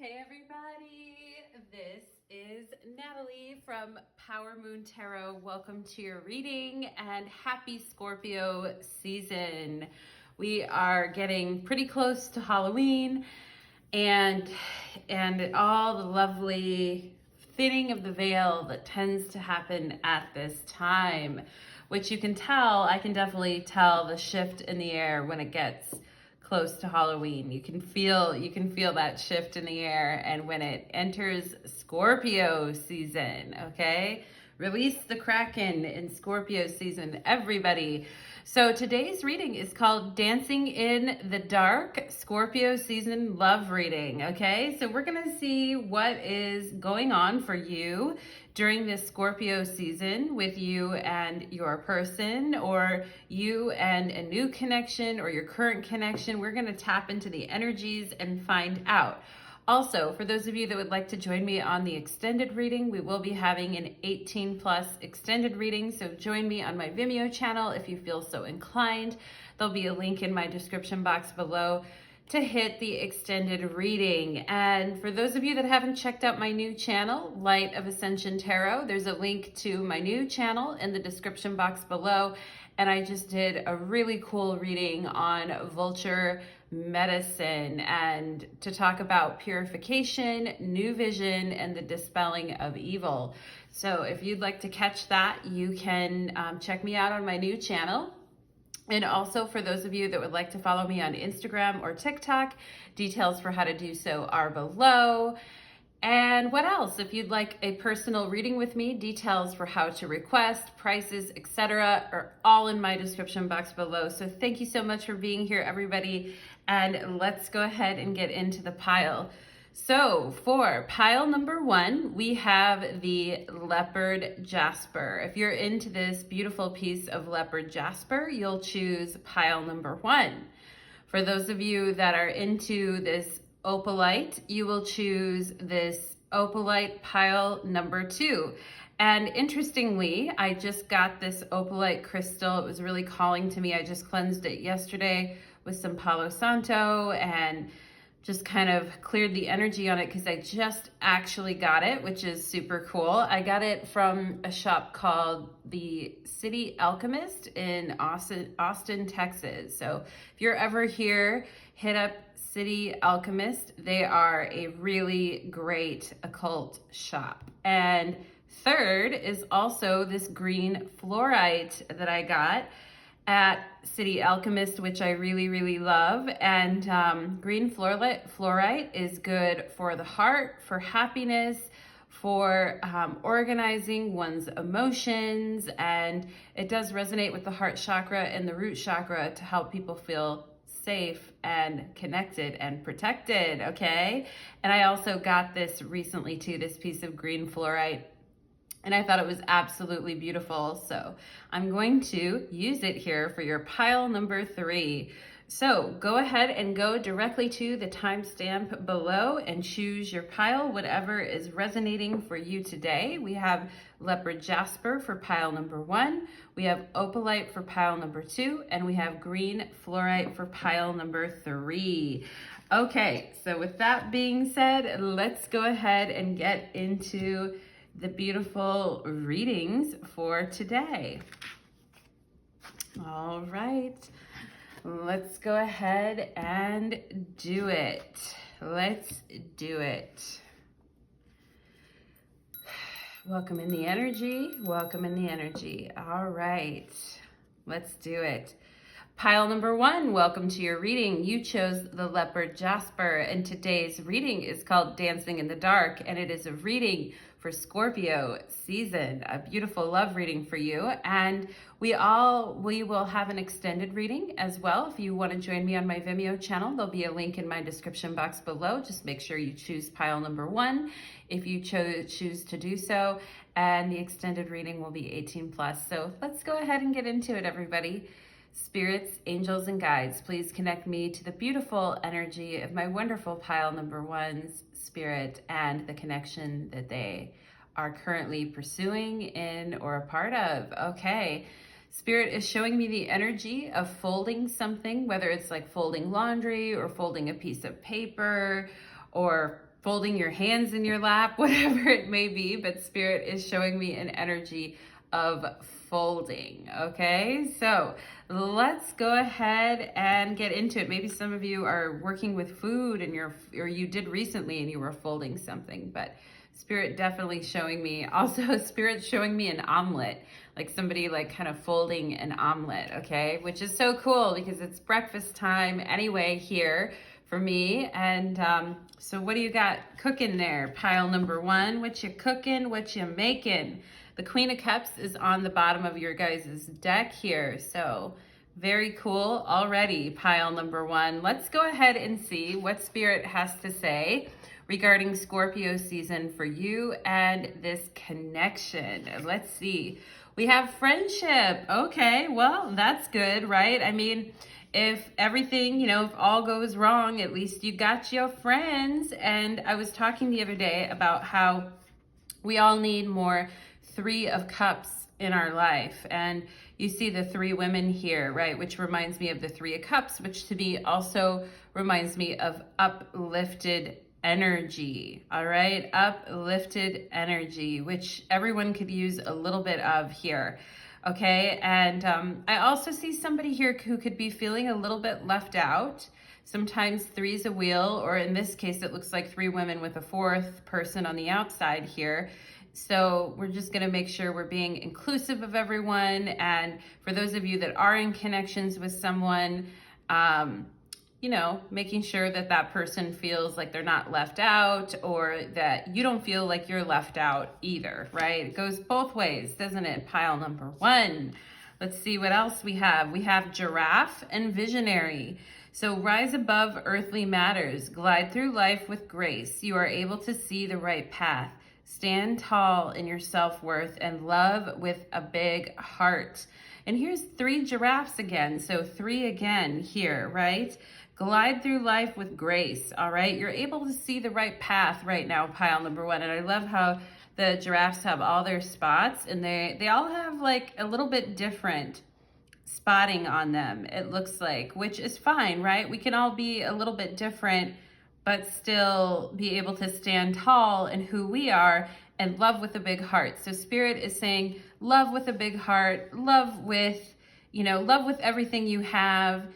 Hey everybody, this is Natalie from Power Moon Tarot. Welcome to your reading and happy Scorpio season. We are getting pretty close to Halloween and all the lovely thinning of the veil that tends to happen at this time, which you can tell, I can definitely tell the shift in the air when it gets close to Halloween. You can feel that shift in the air, and when it enters Scorpio season, okay? Release the Kraken in Scorpio season, everybody. So today's reading is called Dancing in the Dark, Scorpio season love reading, okay? So we're gonna see what is going on for you during this Scorpio season with you and your person, or you and a new connection, or your current connection. We're gonna tap into the energies and find out. Also, for those of you that would like to join me on the extended reading, we will be having an 18+ extended reading, so join me on my Vimeo channel if you feel so inclined. There'll be a link in my description box below to hit the extended reading. And for those of you that haven't checked out my new channel, Light of Ascension Tarot, there's a link to my new channel in the description box below. And I just did a really cool reading on vulture medicine and to talk about purification, new vision, and the dispelling of evil. So if you'd like to catch that, you can check me out on my new channel. And also for those of you that would like to follow me on Instagram or TikTok, details for how to do so are below. And what else? If you'd like a personal reading with me, details for how to request, prices, etc. are all in my description box below. So thank you so much for being here, everybody. And let's go ahead and get into the pile. So for pile number 1, we have the Leopard Jasper. If you're into this beautiful piece of Leopard Jasper, you'll choose pile number 1. For those of you that are into this Opalite, you will choose this Opalite pile number 2. And interestingly, I just got this Opalite crystal. It was really calling to me. I just cleansed it yesterday with some Palo Santo and just kind of cleared the energy on it because I just actually got it, which is super cool. I got it from a shop called the City Alchemist in Austin, Texas. So if you're ever here, hit up City Alchemist. They are a really great occult shop. And third is also this green fluorite that I got at City Alchemist, which I really love. And green fluorite is good for the heart, for happiness, for organizing one's emotions, and it does resonate with the heart chakra and the root chakra to help people feel safe and connected and protected, okay? And I also got this recently too, this piece of green fluorite, and I thought it was absolutely beautiful. So I'm going to use it here for your pile number 3. So go ahead and go directly to the timestamp below and choose your pile, whatever is resonating for you today. We have Leopard Jasper for pile number 1. We have Opalite for pile number 2. And we have green fluorite for pile number 3. Okay, so with that being said, let's go ahead and get into the beautiful readings for today. All right, let's go ahead and do it. Let's do it. Welcome in the energy. Welcome in the energy. All right, let's do it. Pile number 1, welcome to your reading. You chose the Leopard Jasper, and today's reading is called Dancing in the Dark, and it is a reading for Scorpio season, a beautiful love reading for you. And we will have an extended reading as well. If you want to join me on my Vimeo channel, there'll be a link in my description box below. Just make sure you choose pile number 1 if you choose to do so. And the extended reading will be 18+. So let's go ahead and get into it, everybody. Spirits, angels, and guides, please connect me to the beautiful energy of my wonderful pile number 1's spirit and the connection that they are currently pursuing in or a part of. Okay, Spirit is showing me the energy of folding something, whether it's like folding laundry or folding a piece of paper or folding your hands in your lap, whatever it may be, but Spirit is showing me an energy of folding. Okay, so let's go ahead and get into it. Maybe some of you are working with food and or you did recently and you were folding something, but Spirit definitely showing me, also Spirit showing me an omelet, like somebody like kind of folding an omelet, okay? Which is so cool because it's breakfast time anyway here for me. And so what do you got cooking there? Pile number one, what you cooking, what you making? The Queen of Cups is on the bottom of your guys' deck here. So very cool already, pile number one. Let's go ahead and see what Spirit has to say regarding Scorpio season for you and this connection. Let's see. We have friendship. Okay, well, that's good, right? I mean, if everything, if all goes wrong, at least you got your friends. And I was talking the other day about how we all need more Three of Cups in our life. And you see the three women here, right? Which reminds me of the Three of Cups, which to me also reminds me of uplifted energy. All right, uplifted energy, which everyone could use a little bit of here. Okay, and I also see somebody here who could be feeling a little bit left out. Sometimes three's a wheel, or in this case, it looks like three women with a fourth person on the outside here. So we're just going to make sure we're being inclusive of everyone. And for those of you that are in connections with someone, making sure that that person feels like they're not left out, or that you don't feel like you're left out either, right? It goes both ways, doesn't it? Pile number one. Let's see what else we have. We have giraffe and visionary. So rise above earthly matters, glide through life with grace. You are able to see the right path. Stand tall in your self-worth and love with a big heart. And here's three giraffes again. So three again here, right? Glide through life with grace, all right? You're able to see the right path right now, pile number one. And I love how the giraffes have all their spots, and they all have like a little bit different spotting on them, it looks like, which is fine, right? We can all be a little bit different, but still be able to stand tall in who we are and love with a big heart. So Spirit is saying, love with a big heart, love with everything you have,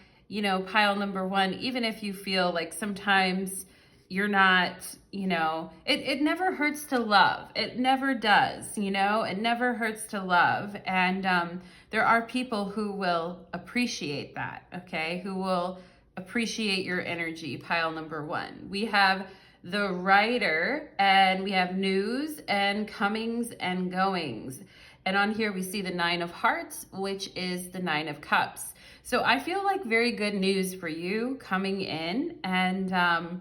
pile number one, even if you feel like sometimes you're not, it never hurts to love. It never does, it never hurts to love. And there are people who will appreciate that, okay? Who will appreciate your energy, pile number one. We have the writer, and we have news and comings and goings. And on here we see the Nine of Hearts, which is the Nine of Cups. So I feel like very good news for you coming in and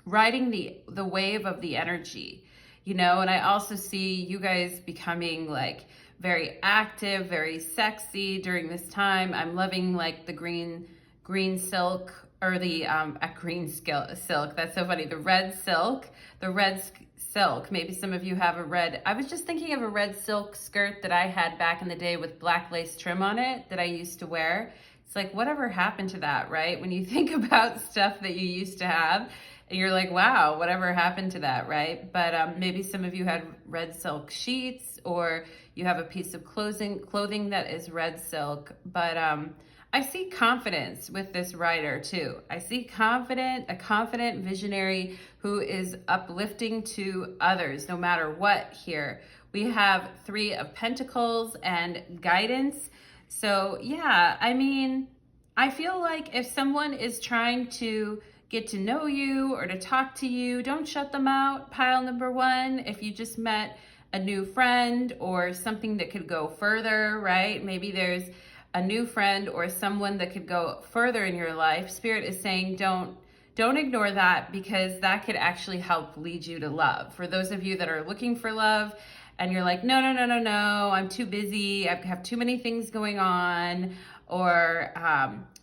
riding the wave of the energy, and I also see you guys becoming like very active, very sexy during this time. I'm loving like the green silk, or the green silk. That's so funny. The red silk, maybe some of you have a red. I was just thinking of a red silk skirt that I had back in the day with black lace trim on it that I used to wear. It's like, whatever happened to that, right? When you think about stuff that you used to have and you're like, wow, whatever happened to that, right? But maybe some of you had red silk sheets, or you have a piece of clothing that is red silk. But I see confidence with this writer too. I see a confident visionary who is uplifting to others no matter what here. We have Three of Pentacles and guidance. So yeah, I mean, I feel like if someone is trying to get to know you or to talk to you, don't shut them out, pile number one. If you just met a new friend or something that could go further, right? Maybe there's a new friend or someone that could go further in your life. Spirit is saying don't ignore that, because that could actually help lead you to love. For those of you that are looking for love and you're like, no, I'm too busy, I have too many things going on, or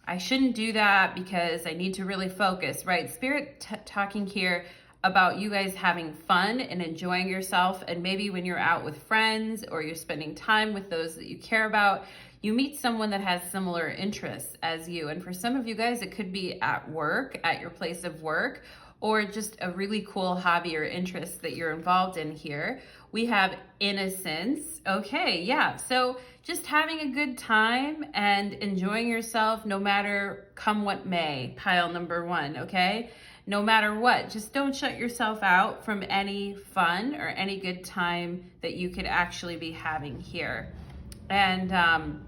I shouldn't do that because I need to really focus, right? Spirit talking here about you guys having fun and enjoying yourself. And maybe when you're out with friends or you're spending time with those that you care about, you meet someone that has similar interests as you. And for some of you guys, it could be at work, at your place of work, or just a really cool hobby or interest that you're involved in here. We have innocence. Okay, yeah. So just having a good time and enjoying yourself no matter come what may, pile number one, okay? No matter what, just don't shut yourself out from any fun or any good time that you could actually be having here. And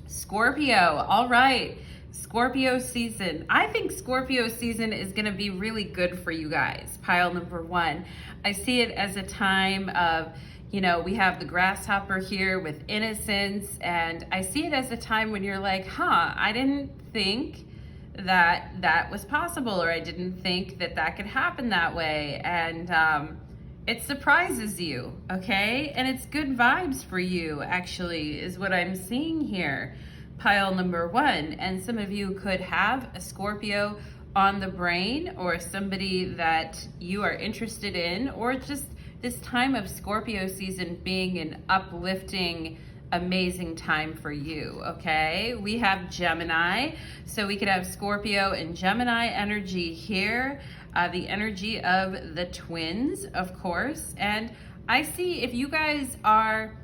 Scorpio, all right. Scorpio season. I think Scorpio season is going to be really good for you guys. Pile number one. I see it as a time of, you know, we have the grasshopper here with innocence, and I see it as a time when you're like, I didn't think that was possible, or I didn't think that could happen that way. And it surprises you, okay? And it's good vibes for you, actually, is what I'm seeing here. Pile number one. And some of you could have a Scorpio on the brain, or somebody that you are interested in, or just this time of Scorpio season being an uplifting, amazing time for you, okay? We have Gemini, so we could have Scorpio and Gemini energy here, the energy of the twins, of course. And I see if you guys are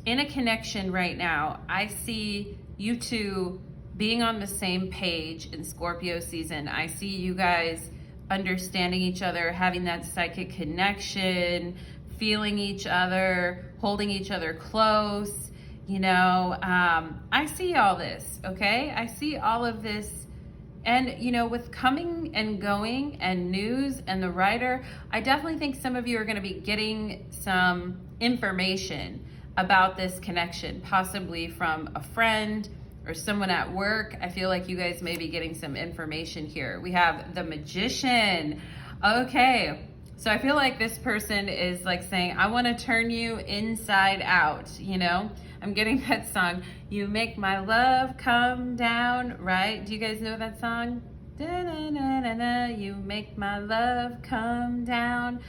in a connection right now, I see you two being on the same page in Scorpio season. I see you guys understanding each other, having that psychic connection, feeling each other, holding each other close. You know, I see all this, okay? I see all of this. And, you know, with coming and going and news and the writer, I definitely think some of you are going to be getting some information about this connection, possibly from a friend or someone at work. I feel like you guys may be getting some information here. We have the Magician. Okay. So I feel like this person is like saying, I want to turn you inside out, you know? I'm getting that song, You Make My Love Come Down, right? Do you guys know that song? Da-na-na-na-na, you make my love come down.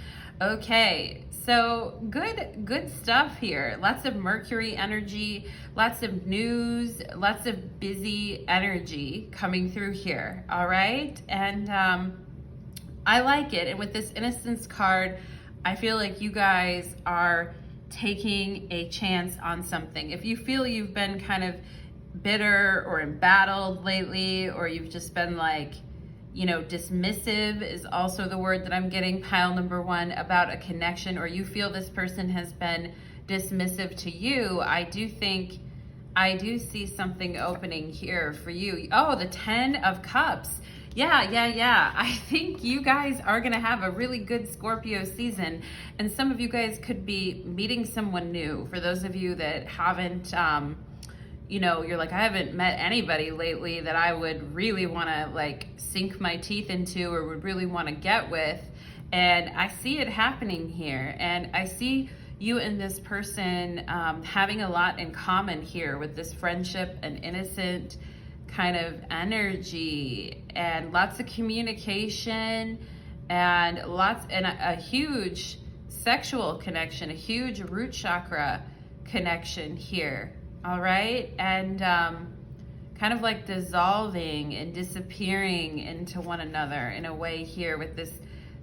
Okay, so good stuff here. Lots of Mercury energy, lots of news, lots of busy energy coming through here, all right? And I like it. And with this Innocence card, I feel like you guys are taking a chance on something. If you feel you've been kind of bitter or embattled lately, or you've just been like, you know, dismissive is also the word that I'm getting, pile number one, about a connection, or you feel this person has been dismissive to you, I do see something opening here for you. Oh, the 10 of Cups. Yeah. I think you guys are going to have a really good Scorpio season, and some of you guys could be meeting someone new. For those of you that haven't, you know, you're like, I haven't met anybody lately that I would really want to like sink my teeth into or would really want to get with. And I see it happening here. And I see you and this person having a lot in common here with this friendship and innocent kind of energy, and lots of communication, and a huge sexual connection, a huge root chakra connection here. All right. And kind of like dissolving and disappearing into one another in a way here with this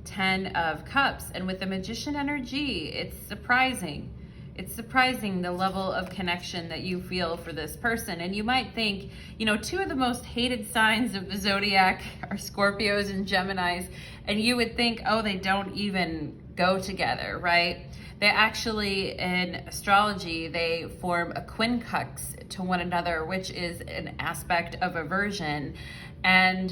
10 of Cups. And with the Magician energy, it's surprising. It's surprising the level of connection that you feel for this person. And you might think, you know, two of the most hated signs of the zodiac are Scorpios and Geminis. And you would think, oh, they don't even go together, right? They actually, in astrology, they form a quincunx to one another, which is an aspect of aversion. And,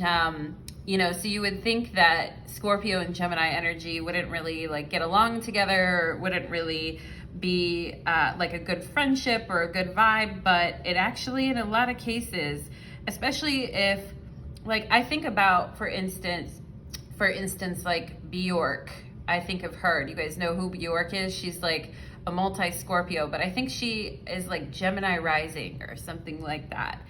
you know, so you would think that Scorpio and Gemini energy wouldn't really like get along together, or wouldn't really be like a good friendship or a good vibe, but it actually, in a lot of cases, especially if, like, I think about, for instance, like Bjork. I think of her. Do you guys know who Bjork is? She's like a multi-Scorpio, but I think she is like Gemini rising or something like that.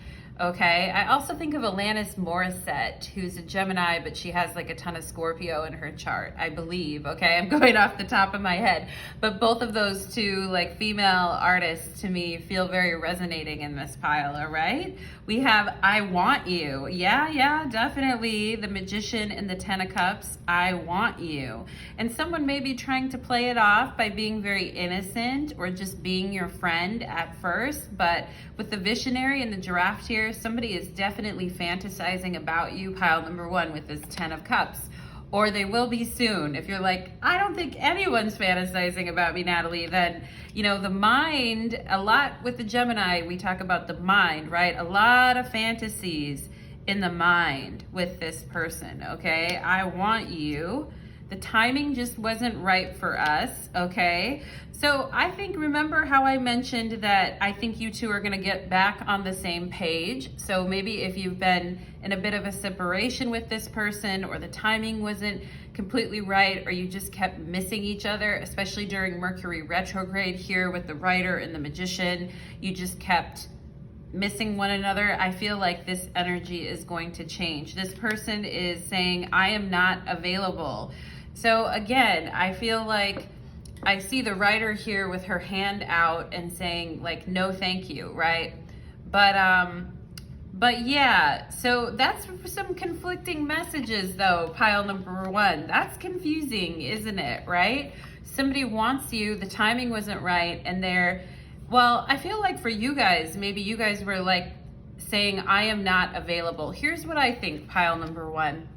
Okay, I also think of Alanis Morissette, who's a Gemini, but she has like a ton of Scorpio in her chart, I believe. Okay, I'm going off the top of my head, but both of those two like female artists to me feel very resonating in this pile. All right, we have I Want You. Yeah, definitely. The Magician and the Ten of Cups, I want you. And someone may be trying to play it off by being very innocent or just being your friend at first, but with the Visionary and the Giraffe here, somebody is definitely fantasizing about you, pile number one, with this Ten of Cups. Or they will be soon. If you're like, I don't think anyone's fantasizing about me, Natalie, then, you know, the mind, a lot with the Gemini, we talk about the mind, right? A lot of fantasies in the mind with this person, okay? I want you. The timing just wasn't right for us, okay? So I think, remember how I mentioned that I think you two are gonna get back on the same page. So maybe if you've been in a bit of a separation with this person, or the timing wasn't completely right, or you just kept missing each other, especially during Mercury retrograde here with the Writer and the Magician, you just kept missing one another. I feel like this energy is going to change. This person is saying, I am not available. So again, I feel like I see the Writer here with her hand out and saying like, no, thank you, right? But yeah, so that's some conflicting messages though, pile number one. That's confusing, isn't it, right? Somebody wants you, the timing wasn't right, and well, I feel like for you guys, maybe you guys were like saying, I am not available. Here's what I think, pile number one,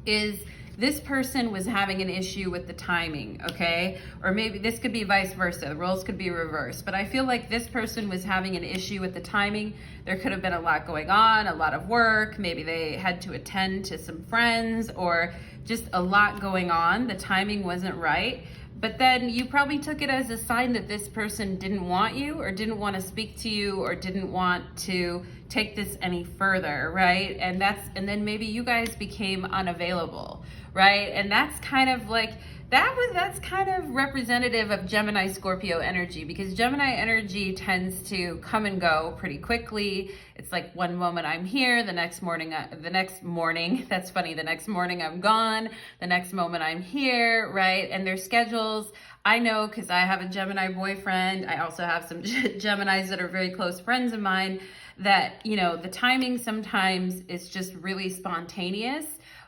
is this person was having an issue with the timing, okay? Or maybe this could be vice versa. The roles could be reversed. But I feel like this person was having an issue with the timing. There could have been a lot going on, a lot of work. Maybe they had to attend to some friends, or just a lot going on. The timing wasn't right. But then you probably took it as a sign that this person didn't want you, or didn't want to speak to you, or didn't want to take this any further, right? And then maybe you guys became unavailable, right? And that's kind of like, that's kind of representative of Gemini Scorpio energy, because Gemini energy tends to come and go pretty quickly. It's like one moment I'm here, the next morning, that's funny, the next morning I'm gone, the next moment I'm here, right? And their schedules, I know because I have a Gemini boyfriend. I also have some Geminis that are very close friends of mine, that, you know, the timing sometimes is just really spontaneous,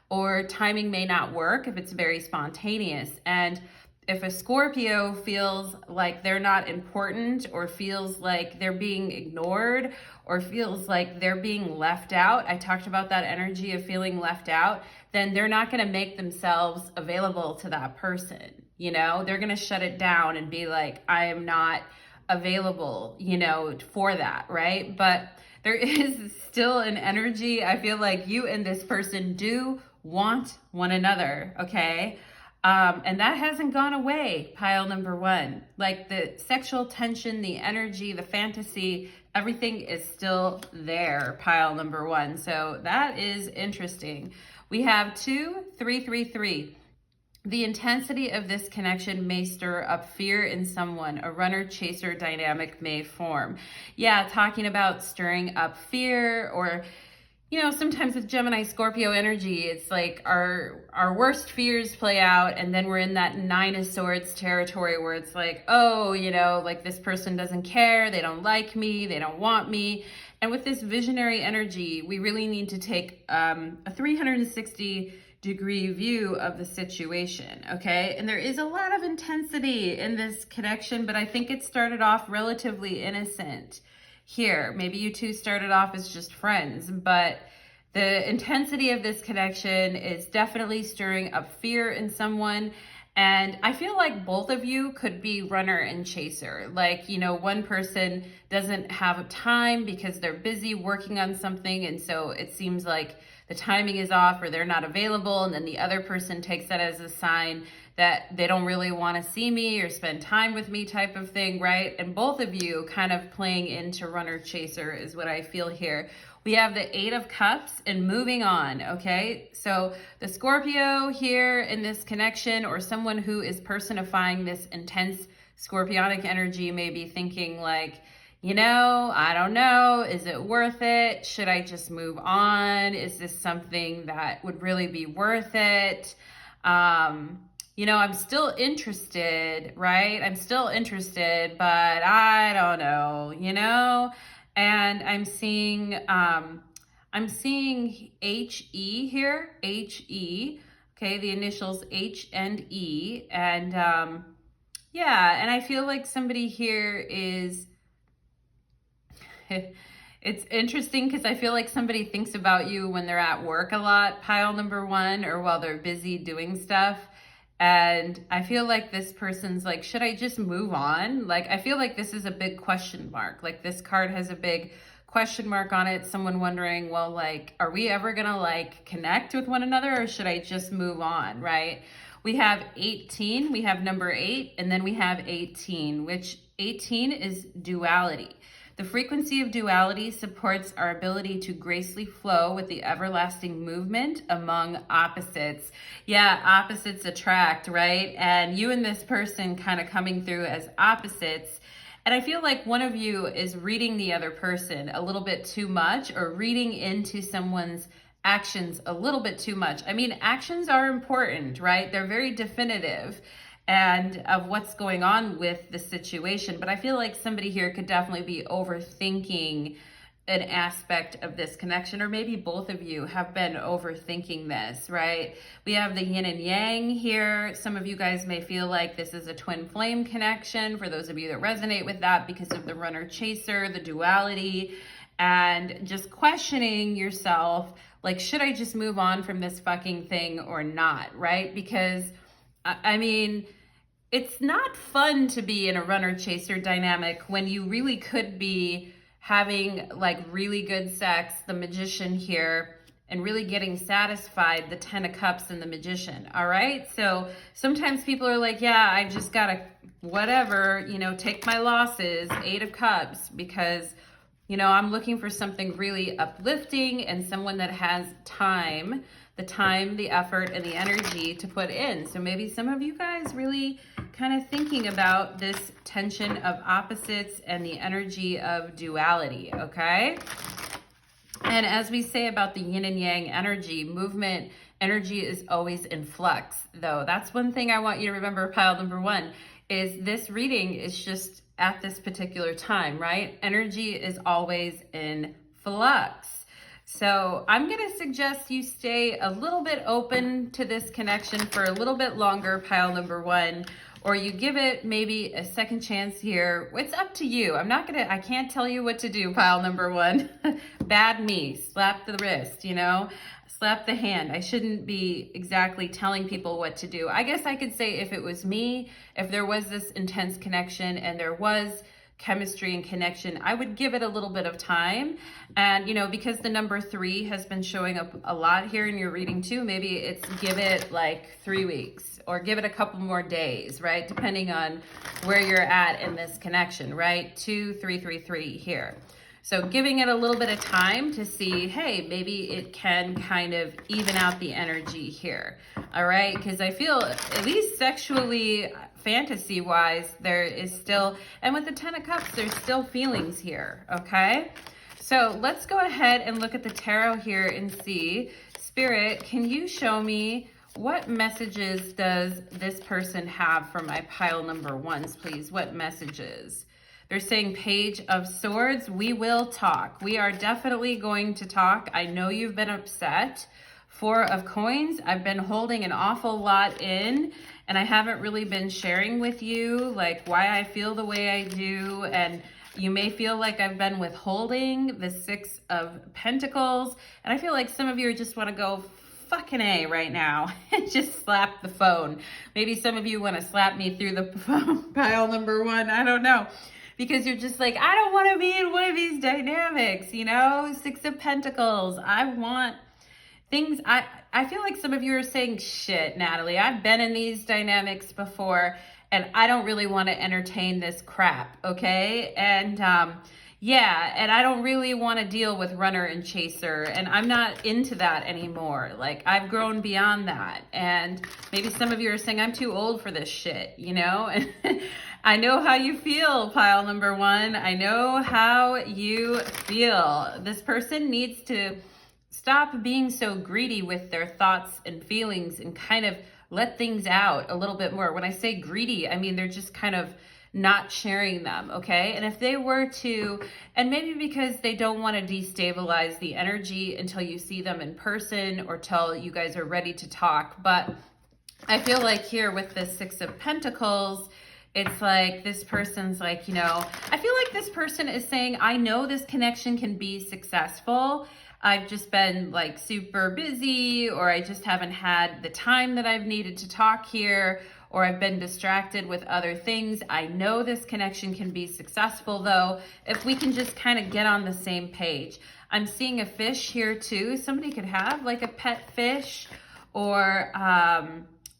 or timing may not work if it's very spontaneous. And if a Scorpio feels like they're not important, or feels like they're being ignored, or feels like they're being left out, I talked about that energy of feeling left out, then they're not going to make themselves available to that person. You know, they're going to shut it down and be like, I am not available, you know, for that, right? But there is still an energy. I feel like you and this person do want one another, okay? And that hasn't gone away, pile number one. Like the sexual tension, the energy, the fantasy, everything is still there, pile number one. So that is interesting. We have 2, 3, 3, 3. The intensity of this connection may stir up fear in someone. A runner-chaser dynamic may form. Yeah, talking about stirring up fear, or, you know, sometimes with Gemini Scorpio energy, it's like our worst fears play out, and then we're in that Nine of Swords territory where it's like, oh, you know, like this person doesn't care, they don't like me, they don't want me. And with this visionary energy, we really need to take a 360-degree view of the situation, okay? And there is a lot of intensity in this connection, but I think it started off relatively innocent here. Maybe you two started off as just friends, but the intensity of this connection is definitely stirring up fear in someone. And I feel like both of you could be runner and chaser. Like, you know, one person doesn't have time because they're busy working on something, and so it seems like the timing is off, or they're not available, and then the other person takes that as a sign that they don't really want to see me or spend time with me, type of thing, right? And both of you kind of playing into runner chaser is what I feel here. We have the 8 of Cups and moving on, okay? So the Scorpio here in this connection, or someone who is personifying this intense Scorpionic energy, may be thinking like, I don't know. Is it worth it? Should I just move on? Is this something that would really be worth it? I'm still interested, right? I'm still interested, but I don't know, and I'm seeing HE here, HE, okay, the initials H and E, and and I feel like somebody here is, it's interesting because I feel like somebody thinks about you when they're at work a lot, pile number one, or while they're busy doing stuff. And I feel like this person's like, should I just move on? Like, I feel like this is a big question mark. Like, this card has a big question mark on it. Someone wondering, well, like, are we ever gonna like connect with one another, or should I just move on, right? We have 18, we have number 8, and then we have 18, which 18 is duality. The frequency of duality supports our ability to gracefully flow with the everlasting movement among opposites. Yeah, opposites attract, right? And you and this person kind of coming through as opposites. And I feel like one of you is reading the other person a little bit too much, or reading into someone's actions a little bit too much. I mean, actions are important, right? They're very definitive and of what's going on with the situation. But I feel like somebody here could definitely be overthinking an aspect of this connection, or maybe both of you have been overthinking this, right? We have the yin and yang here. Some of you guys may feel like this is a twin flame connection, for those of you that resonate with that, because of the runner chaser, the duality, and just questioning yourself, like, should I just move on from this fucking thing or not, right? Because I mean, it's not fun to be in a runner chaser dynamic when you really could be having like really good sex, the Magician here, and really getting satisfied, the 10 of Cups and the Magician, all right? So sometimes people are like, yeah, I just gotta, whatever, take my losses, 8 of Cups, because, I'm looking for something really uplifting and someone that has the effort, and the energy to put in. So maybe some of you guys really kind of thinking about this tension of opposites and the energy of duality, okay? And as we say about the yin and yang energy, movement energy is always in flux, though. That's one thing I want you to remember, pile number one, is this reading is just at this particular time, right? Energy is always in flux. So I'm going to suggest you stay a little bit open to this connection for a little bit longer, pile number one, or you give it maybe a second chance here. It's up to you. I can't tell you what to do, pile number one. Bad me, slap the wrist, slap the hand. I shouldn't be exactly telling people what to do. I guess I could say, if it was me, if there was this intense connection and there was chemistry and connection, I would give it a little bit of time. And because the number 3 has been showing up a lot here in your reading too, maybe it's give it like 3 weeks, or give it a couple more days, right? Depending on where you're at in this connection, right? 2, 3, 3, 3 here. So giving it a little bit of time to see, hey, maybe it can kind of even out the energy here, all right? Because I feel, at least sexually, fantasy-wise, there is still, and with the 10 of Cups, there's still feelings here, okay? So let's go ahead and look at the tarot here and see. Spirit, can you show me what messages does this person have for my pile number ones, please? What messages? They're saying Page of Swords, we will talk. We are definitely going to talk. I know you've been upset. 4 of Coins, I've been holding an awful lot in, and I haven't really been sharing with you like why I feel the way I do, and you may feel like I've been withholding. The 6 of Pentacles, and I feel like some of you just want to go fucking A right now and just slap the phone. Maybe some of you want to slap me through the phone, pile number one, I don't know. Because you're just like, I don't want to be in one of these dynamics, 6 of Pentacles. I want things, I feel like some of you are saying, shit, Natalie, I've been in these dynamics before, and I don't really want to entertain this crap, okay? And Yeah, and I don't really want to deal with runner and chaser, and I'm not into that anymore. Like, I've grown beyond that. And maybe some of you are saying, I'm too old for this shit, you know? And I know how you feel, pile number one. I know how you feel. This person needs to stop being so greedy with their thoughts and feelings and kind of let things out a little bit more. When I say greedy, I mean they're just kind of not sharing them, okay? And if they were to, and maybe because they don't want to destabilize the energy until you see them in person or till you guys are ready to talk. But I feel like here with the Six of Pentacles, it's like this person's like, you know, I feel like this person is saying, I know this connection can be successful. I've just been like super busy, or I just haven't had the time that I've needed to talk here, or I've been distracted with other things. I know this connection can be successful though, if we can just kind of get on the same page. I'm seeing a fish here too. Somebody could have like a pet fish, or,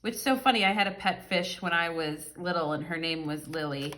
which is so funny. I had a pet fish when I was little and her name was Lily.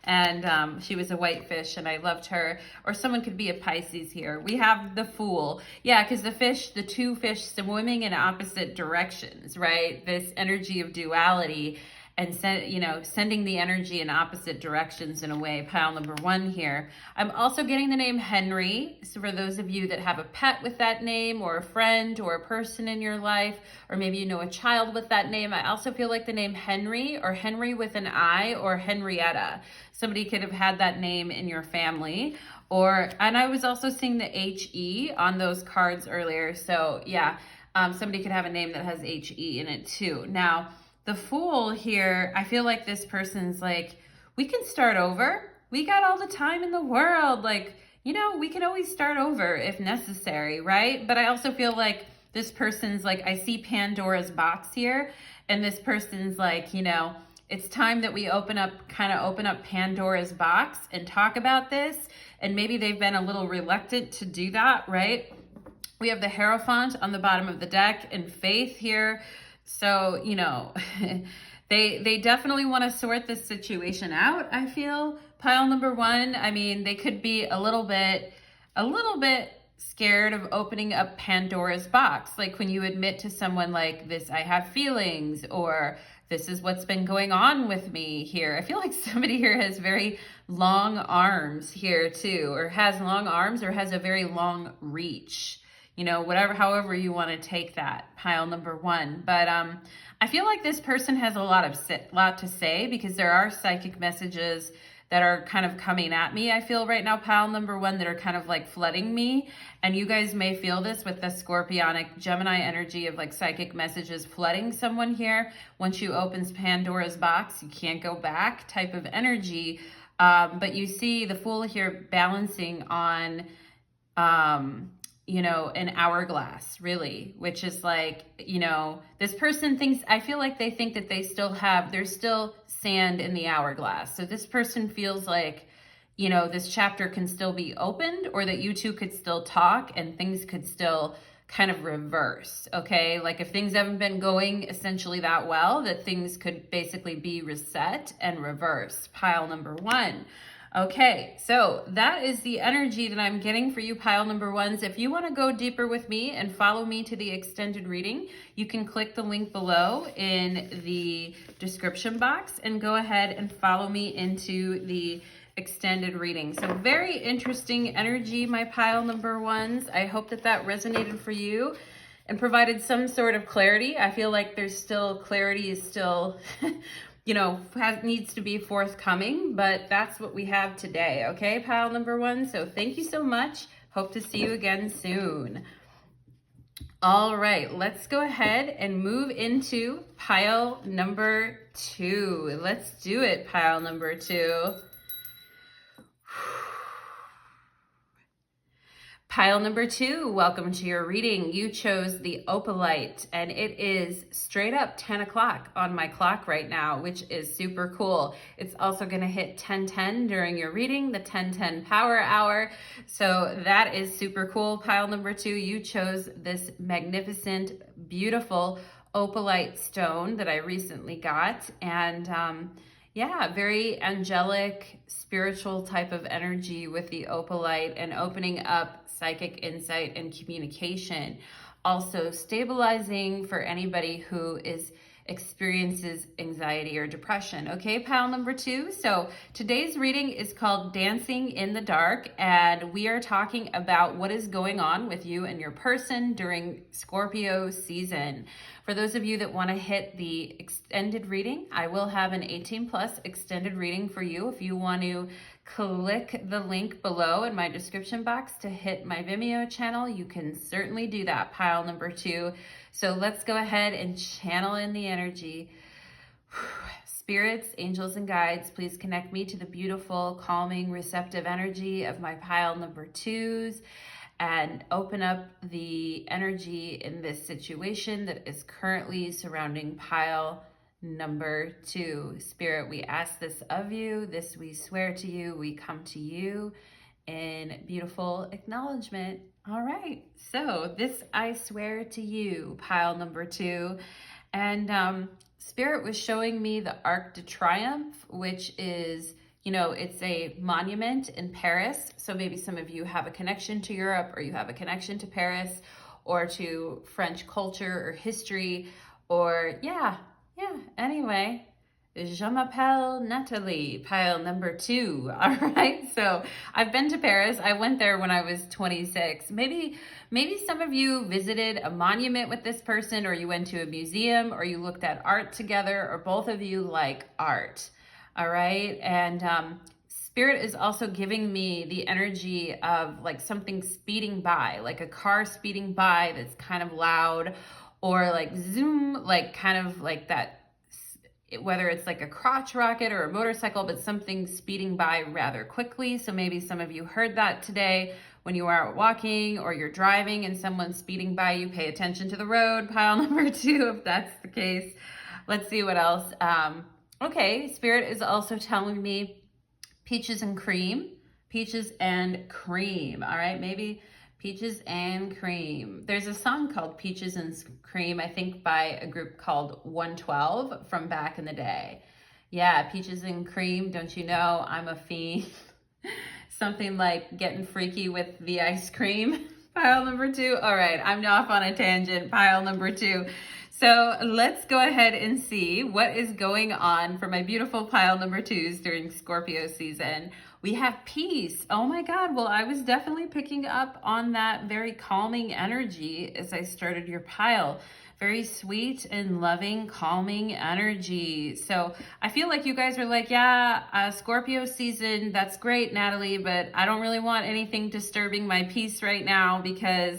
And she was a white fish and I loved her. Or someone could be a Pisces here. We have the Fool. Yeah, because the two fish swimming in opposite directions, right? This energy of duality and sending the energy in opposite directions in a way. Pile number one here. I'm also getting the name Henry. So for those of you that have a pet with that name, or a friend or a person in your life, or maybe you know a child with that name, I also feel like the name Henry, or Henry with an I, or Henrietta. Somebody could have had that name in your family. And I was also seeing the HE on those cards earlier. So yeah, somebody could have a name that has HE in it too. Now, the Fool here, I feel like this person's like, we can start over. We got all the time in the world. Like, you know, we can always start over if necessary, right? But I also feel like this person's like, I see Pandora's box here, and this person's like, you know, it's time that we open up Pandora's box and talk about this. And maybe they've been a little reluctant to do that, right? We have the Hierophant on the bottom of the deck and Faith here. So, you know, they definitely want to sort this situation out, I feel. Pile number one, I mean, they could be a little bit scared of opening up Pandora's box. Like when you admit to someone like this, I have feelings, or this is what's been going on with me here. I feel like somebody here has very long arms here too, or has long arms, or has a very long reach. You know, however you want to take that, pile number one. But I feel like this person has a lot to say, because there are psychic messages that are kind of coming at me, I feel right now, pile number one, that are kind of like flooding me. And you guys may feel this with the Scorpionic Gemini energy of like psychic messages flooding someone here. Once you open Pandora's box, you can't go back type of energy. But you see the Fool here balancing on, you know, an hourglass, really, which is like, you know, this person thinks, I feel like they think that there's still sand in the hourglass. So this person feels like, you know, this chapter can still be opened, or that you two could still talk and things could still kind of reverse, okay? Like if things haven't been going essentially that well, that things could basically be reset and reverse. Pile number one. Okay, so that is the energy that I'm getting for you, pile number ones. If you want to go deeper with me and follow me to the extended reading, you can click the link below in the description box and go ahead and follow me into the extended reading. So very interesting energy, my pile number ones. I hope that resonated for you and provided some sort of clarity. I feel like clarity is still you know, needs to be forthcoming, but that's what we have today, okay, pile number one? So thank you so much. Hope to see you again soon. All right, let's go ahead and move into pile number two. Let's do it, pile number two. Pile number two, welcome to your reading. You chose the Opalite, and it is straight up 10 o'clock on my clock right now, which is super cool. It's also going to hit 10:10 during your reading, the 10:10 power hour. So that is super cool. Pile number two, you chose this magnificent, beautiful Opalite stone that I recently got. And Yeah, very angelic, spiritual type of energy with the opalite and opening up psychic insight and communication. Also stabilizing for anybody who experiences anxiety or depression. Okay, pile number 2. So today's reading is called Dancing in the Dark, and we are talking about what is going on with you and your person during Scorpio season. For those of you that want to hit the extended reading, I will have an 18 plus extended reading for you. If you want to click the link below in my description box to hit my Vimeo channel, you can certainly do that, pile number 2. So let's go ahead and channel in the energy. Spirits, angels, and guides, please connect me to the beautiful, calming, receptive energy of my pile number 2s and open up the energy in this situation that is currently surrounding pile number 2. Spirit, we ask this of you. This we swear to you. We come to you in beautiful acknowledgement. All right, so this I swear to you, pile number 2. And Spirit was showing me the Arc de Triomphe, which is, you know, it's a monument in Paris. So maybe some of you have a connection to Europe, or you have a connection to Paris, or to French culture or history, or anyway. Je m'appelle Natalie, pile number 2. All right, so I've been to Paris. I went there when I was 26. Maybe some of you visited a monument with this person, or you went to a museum, or you looked at art together, or both of you like art. All right, and Spirit is also giving me the energy of like something speeding by, like a car speeding by that's kind of loud, or like zoom, like kind of like that, whether it's like a crotch rocket or a motorcycle, but something speeding by rather quickly. So maybe some of you heard that today when you are out walking or you're driving and someone's speeding by you. Pay attention to the road, pile number 2, if that's the case. Let's see what else. Okay, Spirit is also telling me peaches and cream. Peaches and cream. All right, maybe peaches and cream. There's a song called Peaches and Cream, I think by a group called 112 from back in the day. Yeah, peaches and cream, don't you know I'm a fiend? Something like getting freaky with the ice cream. Pile number 2. All right, I'm off on a tangent, pile number 2. So let's go ahead and see what is going on for my beautiful pile number 2s during Scorpio season. We have peace. Oh my God. Well, I was definitely picking up on that very calming energy as I started your pile. Very sweet and loving, calming energy. So I feel like you guys are like, yeah, Scorpio season, that's great, Natalie, but I don't really want anything disturbing my peace right now because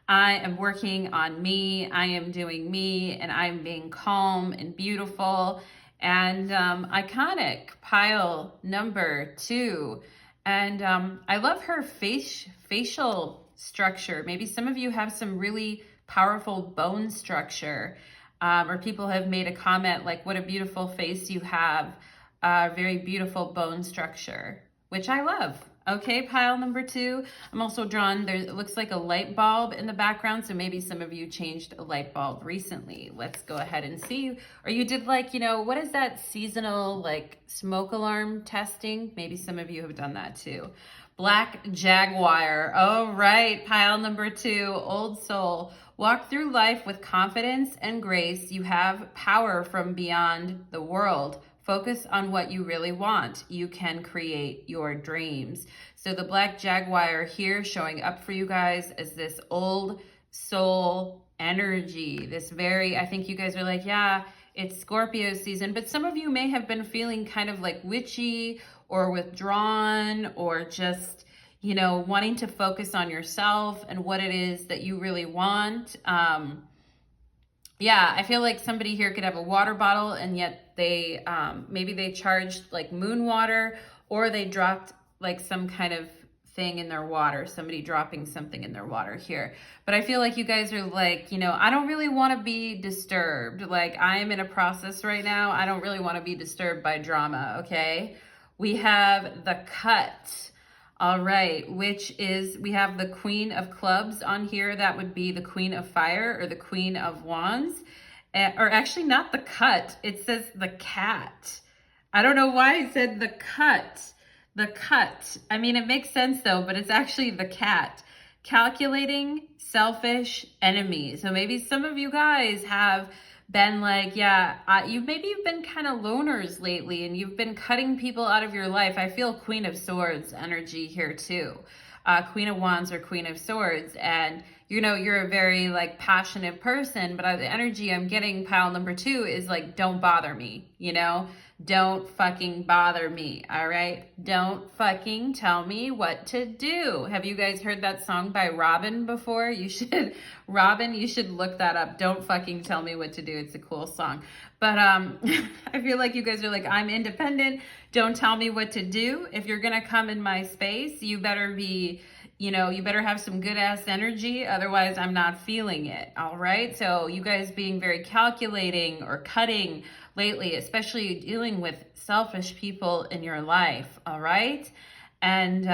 I am working on me, I am doing me, and I'm being calm and beautiful and iconic, pile number 2. And I love her facial structure. Maybe some of you have some really powerful bone structure, or people have made a comment like, what a beautiful face you have, very beautiful bone structure, which I love. Okay, pile number 2. I'm also drawn, there it looks like a light bulb in the background, so maybe some of you changed a light bulb recently. Let's go ahead and see. Or you did like, you know, what is that seasonal like smoke alarm testing? Maybe some of you have done that too. Black Jaguar. Oh, right, pile number 2, old soul. Walk through life with confidence and grace. You have power from beyond the world. Focus on what you really want. You can create your dreams. So the Black Jaguar here showing up for you guys as this old soul energy. This very, I think you guys are like, yeah, it's Scorpio season, but some of you may have been feeling kind of like witchy or withdrawn or just, you know, wanting to focus on yourself and what it is that you really want. Yeah, I feel like somebody here could have a water bottle and yet they, maybe they charged like moon water, or they dropped like some kind of thing in their water, somebody dropping something in their water here. But I feel like you guys are like, you know, I don't really want to be disturbed. Like I am in a process right now. I don't really want to be disturbed by drama. Okay. We have the Cut. All right, which is, we have the Queen of Clubs on here. That would be the Queen of Fire or the Queen of Wands. Or actually not the Cut. It says the Cat. I don't know why I said the cut. The cut. I mean, it makes sense though, but it's actually the cat. Calculating, selfish, enemy. So maybe some of you guys have been like, yeah, you've been kind of loners lately and you've been cutting people out of your life. I feel Queen of Swords energy here too. Queen of Wands or Queen of Swords. And you know, you're a very like passionate person, but the energy I'm getting, pile number 2, is like, don't bother me, you know? Don't fucking bother me, all right? Don't fucking tell me what to do. Have you guys heard that song by Robin before? You should, Robin, you should look that up. Don't fucking tell me what to do. It's a cool song. But I feel like you guys are like, I'm independent. Don't tell me what to do. If you're gonna come in my space, you better be, you know, you better have some good ass energy. Otherwise, I'm not feeling it. All right. So you guys being very calculating or cutting lately, especially dealing with selfish people in your life. All right. And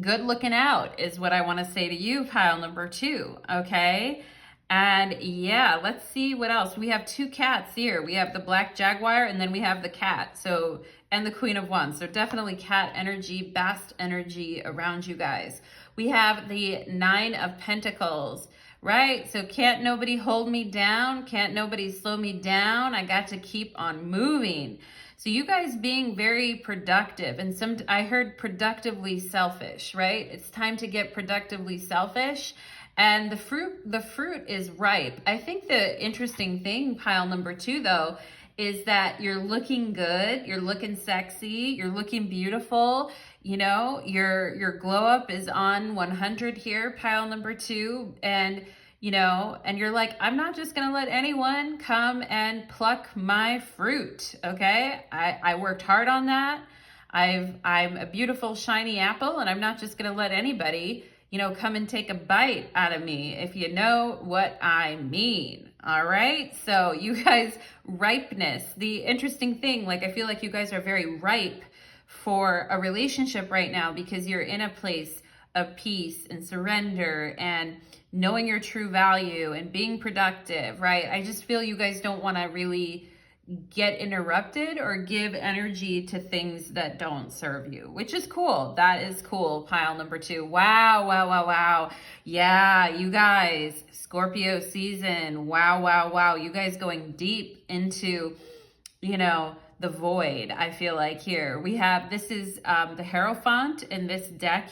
good looking out is what I want to say to you, pile number 2. Okay. And yeah, let's see what else. We have 2 cats here. We have the black jaguar and then we have the cat. So, and the Queen of Wands. So definitely cat energy, bast energy around you guys. We have the 9 of Pentacles, right? So can't nobody hold me down? Can't nobody slow me down? I got to keep on moving. So you guys being very productive, and I heard productively selfish, right? It's time to get productively selfish. And the fruit is ripe. I think the interesting thing, pile number 2 though, is that you're looking good, you're looking sexy, you're looking beautiful, you know, your glow up is on 100 here, pile number 2, and you know, and you're like, I'm not just gonna let anyone come and pluck my fruit, okay? I worked hard on that. I'm a beautiful shiny apple, and I'm not just gonna let anybody, you know, come and take a bite out of me, if you know what I mean. All right. So you guys, ripeness, the interesting thing, like, I feel like you guys are very ripe for a relationship right now because you're in a place of peace and surrender and knowing your true value and being productive, right? I just feel you guys don't want to really get interrupted or give energy to things that don't serve you, which is cool. That is cool. Pile number 2. Wow, wow, wow, wow. Yeah, you guys, Scorpio season. Wow, wow, wow. You guys going deep into, you know, the void, I feel like here. We have, this is the Hierophant in this deck,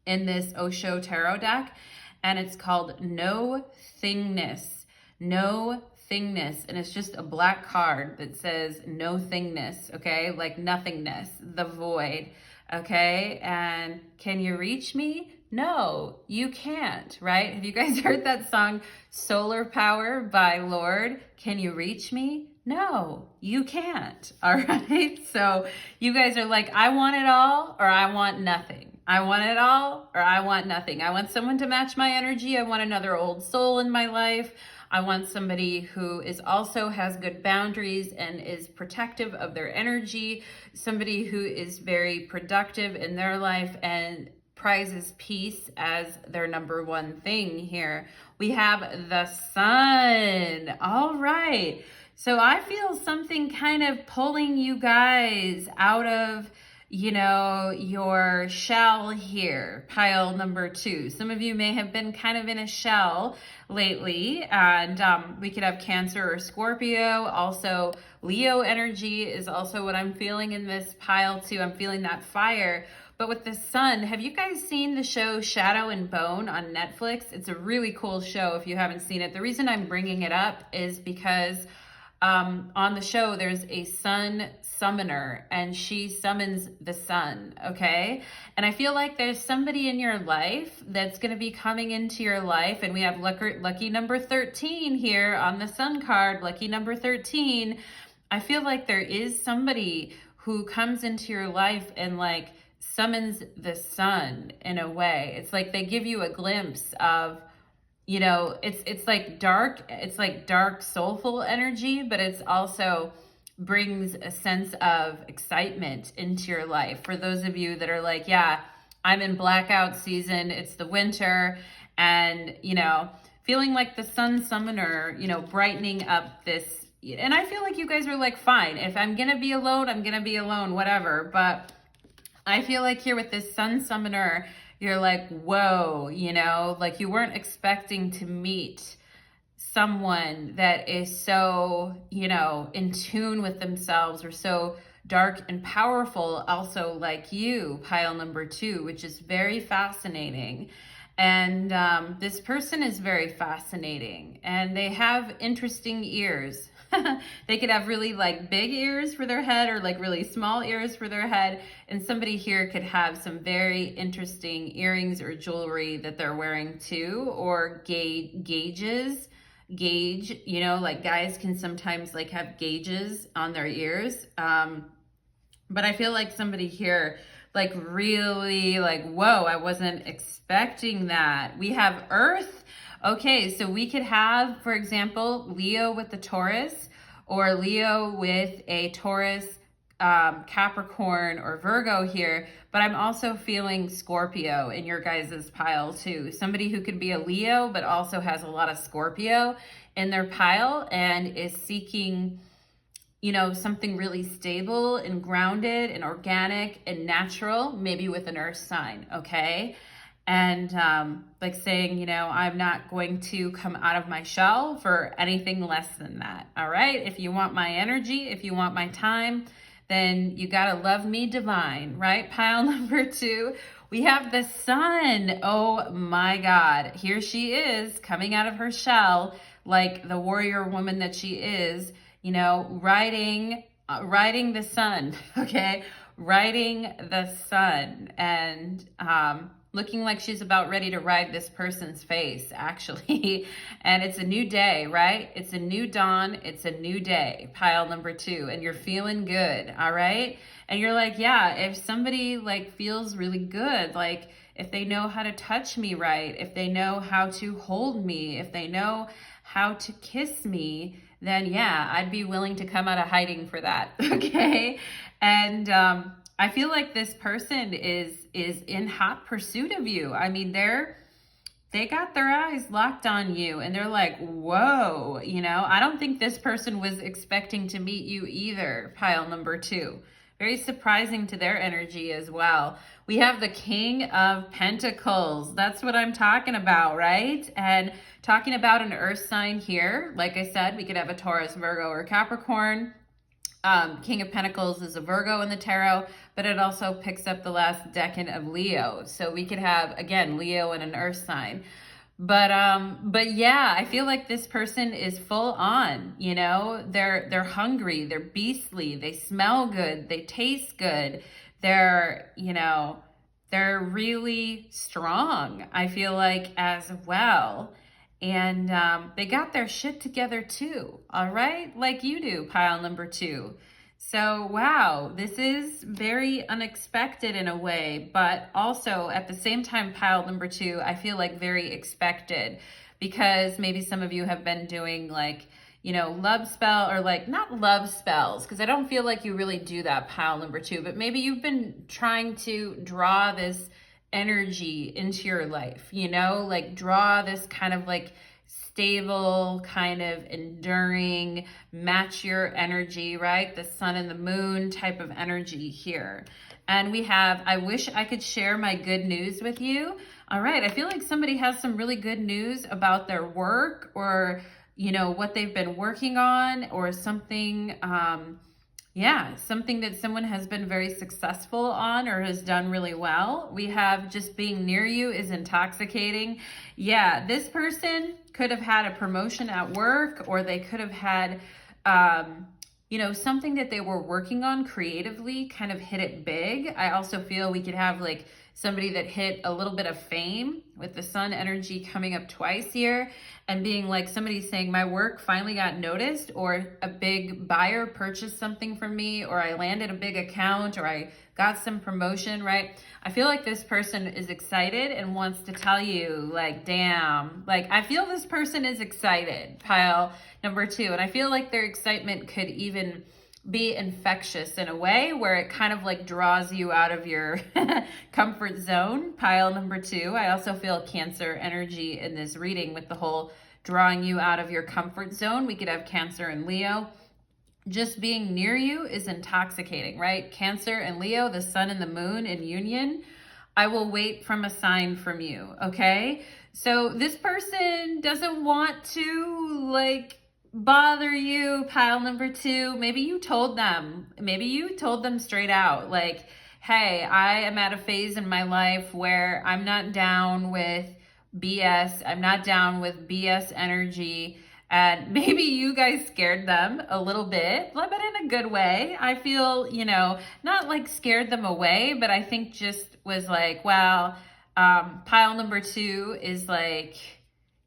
in this Osho Tarot deck, and it's called No Thingness. No Thingness, and it's just a black card that says no thingness, okay? Like nothingness, the void, okay? And can you reach me? No, you can't, right? Have you guys heard that song, Solar Power by Lorde? Can you reach me? No, you can't, all right? So you guys are like, I want it all or I want nothing. I want it all or I want nothing. I want someone to match my energy. I want another old soul in my life. I want somebody who is also has good boundaries and is protective of their energy, somebody who is very productive in their life and prizes peace as their number 1 thing here. We have the Sun. All right. So I feel something kind of pulling you guys out of, you know, your shell here, pile number 2. Some of you may have been kind of in a shell lately, and we could have Cancer or Scorpio. Also, Leo energy is also what I'm feeling in this pile too. I'm feeling that fire. But with the Sun, have you guys seen the show Shadow and Bone on Netflix? It's a really cool show if you haven't seen it. The reason I'm bringing it up is because on the show, there's a sun summoner and she summons the sun, okay? And I feel like there's somebody in your life that's going to be coming into your life, and we have lucky number 13 here on the Sun card, lucky number 13. I feel like there is somebody who comes into your life and like summons the sun in a way. It's like they give you a glimpse of, you know, it's like dark soulful energy, but it's also brings a sense of excitement into your life. For those of you that are like, yeah, I'm in blackout season, it's the winter, and, you know, feeling like the Sun summoner, you know, brightening up this, and I feel like you guys are like, fine, if I'm gonna be alone, I'm gonna be alone, whatever. But I feel like here with this Sun Summoner, you're like, whoa, you know, like you weren't expecting to meet someone that is so, you know, in tune with themselves, or so dark and powerful, also like you, pile number 2, which is very fascinating. And this person is very fascinating, and they have interesting ears. They could have really like big ears for their head, or like really small ears for their head. And somebody here could have some very interesting earrings or jewelry that they're wearing too, or gauge, you know, like guys can sometimes like have gauges on their ears. But I feel like somebody here, like really like, whoa, I wasn't expecting that. We have Earth. Okay, so we could have, for example, Leo with the Taurus, or Leo with a Taurus, Capricorn, or Virgo here. But I'm also feeling Scorpio in your guys' pile too. Somebody who could be a Leo, but also has a lot of Scorpio in their pile and is seeking, you know, something really stable and grounded and organic and natural, maybe with an earth sign, okay? And like saying, you know, I'm not going to come out of my shell for anything less than that, all right? If you want my energy, if you want my time, then you gotta love me divine, right? Pile number 2, we have the Sun. Oh my God, here she is coming out of her shell, like the warrior woman that she is, you know, riding the sun, okay? Riding the sun, and looking like she's about ready to ride this person's face, actually. And it's a new day, right? It's a new dawn. It's a new day, pile number 2, and you're feeling good, all right? And you're like, yeah, if somebody like feels really good, like if they know how to touch me right, if they know how to hold me, if they know how to kiss me, then yeah, I'd be willing to come out of hiding for that, okay? And I feel like this person is in hot pursuit of you. I mean, they got their eyes locked on you, and they're like, whoa, you know? I don't think this person was expecting to meet you either, pile number 2. Very surprising to their energy as well. We have the King of Pentacles. That's what I'm talking about, right? And talking about an earth sign here, like I said, we could have a Taurus, Virgo, or Capricorn. King of Pentacles is a Virgo in the tarot, but it also picks up the last decan of Leo. So we could have, again, Leo and an earth sign. But yeah, I feel like this person is full on, you know, they're hungry, they're beastly, they smell good, they taste good. They're, you know, they're really strong, I feel like, as well. And they got their shit together too, all right? Like you do, pile number 2. So, wow, this is very unexpected in a way, but also at the same time, pile number 2, I feel like very expected, because maybe some of you have been doing like, you know, love spell, or like not love spells, because I don't feel like you really do that, pile number 2, but maybe you've been trying to draw this energy into your life, you know, like draw this kind of like stable, kind of enduring, match your energy, right? The sun and the moon type of energy here. And we have, I wish I could share my good news with you. All right, I feel like somebody has some really good news about their work, or, you know, what they've been working on, or something, something that someone has been very successful on or has done really well. We have just being near you is intoxicating. Yeah, this person could have had a promotion at work, or they could have had, you know, something that they were working on creatively kind of hit it big. I also feel we could have like somebody that hit a little bit of fame with the sun energy coming up twice here, and being like, somebody saying my work finally got noticed, or a big buyer purchased something from me, or I landed a big account, or I got some promotion, right? I feel like this person is excited and wants to tell you like, damn, like I feel this person is excited, pile number 2. And I feel like their excitement could even be infectious in a way where it kind of like draws you out of your comfort zone, pile number 2. I also feel Cancer energy in this reading with the whole drawing you out of your comfort zone. We could have Cancer and Leo. Just being near you is intoxicating, right? Cancer and Leo, the sun and the moon in union. I will wait from a sign from you, okay? So this person doesn't want to like bother you, pile number 2. Maybe you told them straight out, like, hey, I am at a phase in my life where I'm not down with BS. I'm not down with BS energy. And maybe you guys scared them a little bit, but in a good way. I feel, you know, not like scared them away, but I think just was like, well, pile number 2 is like,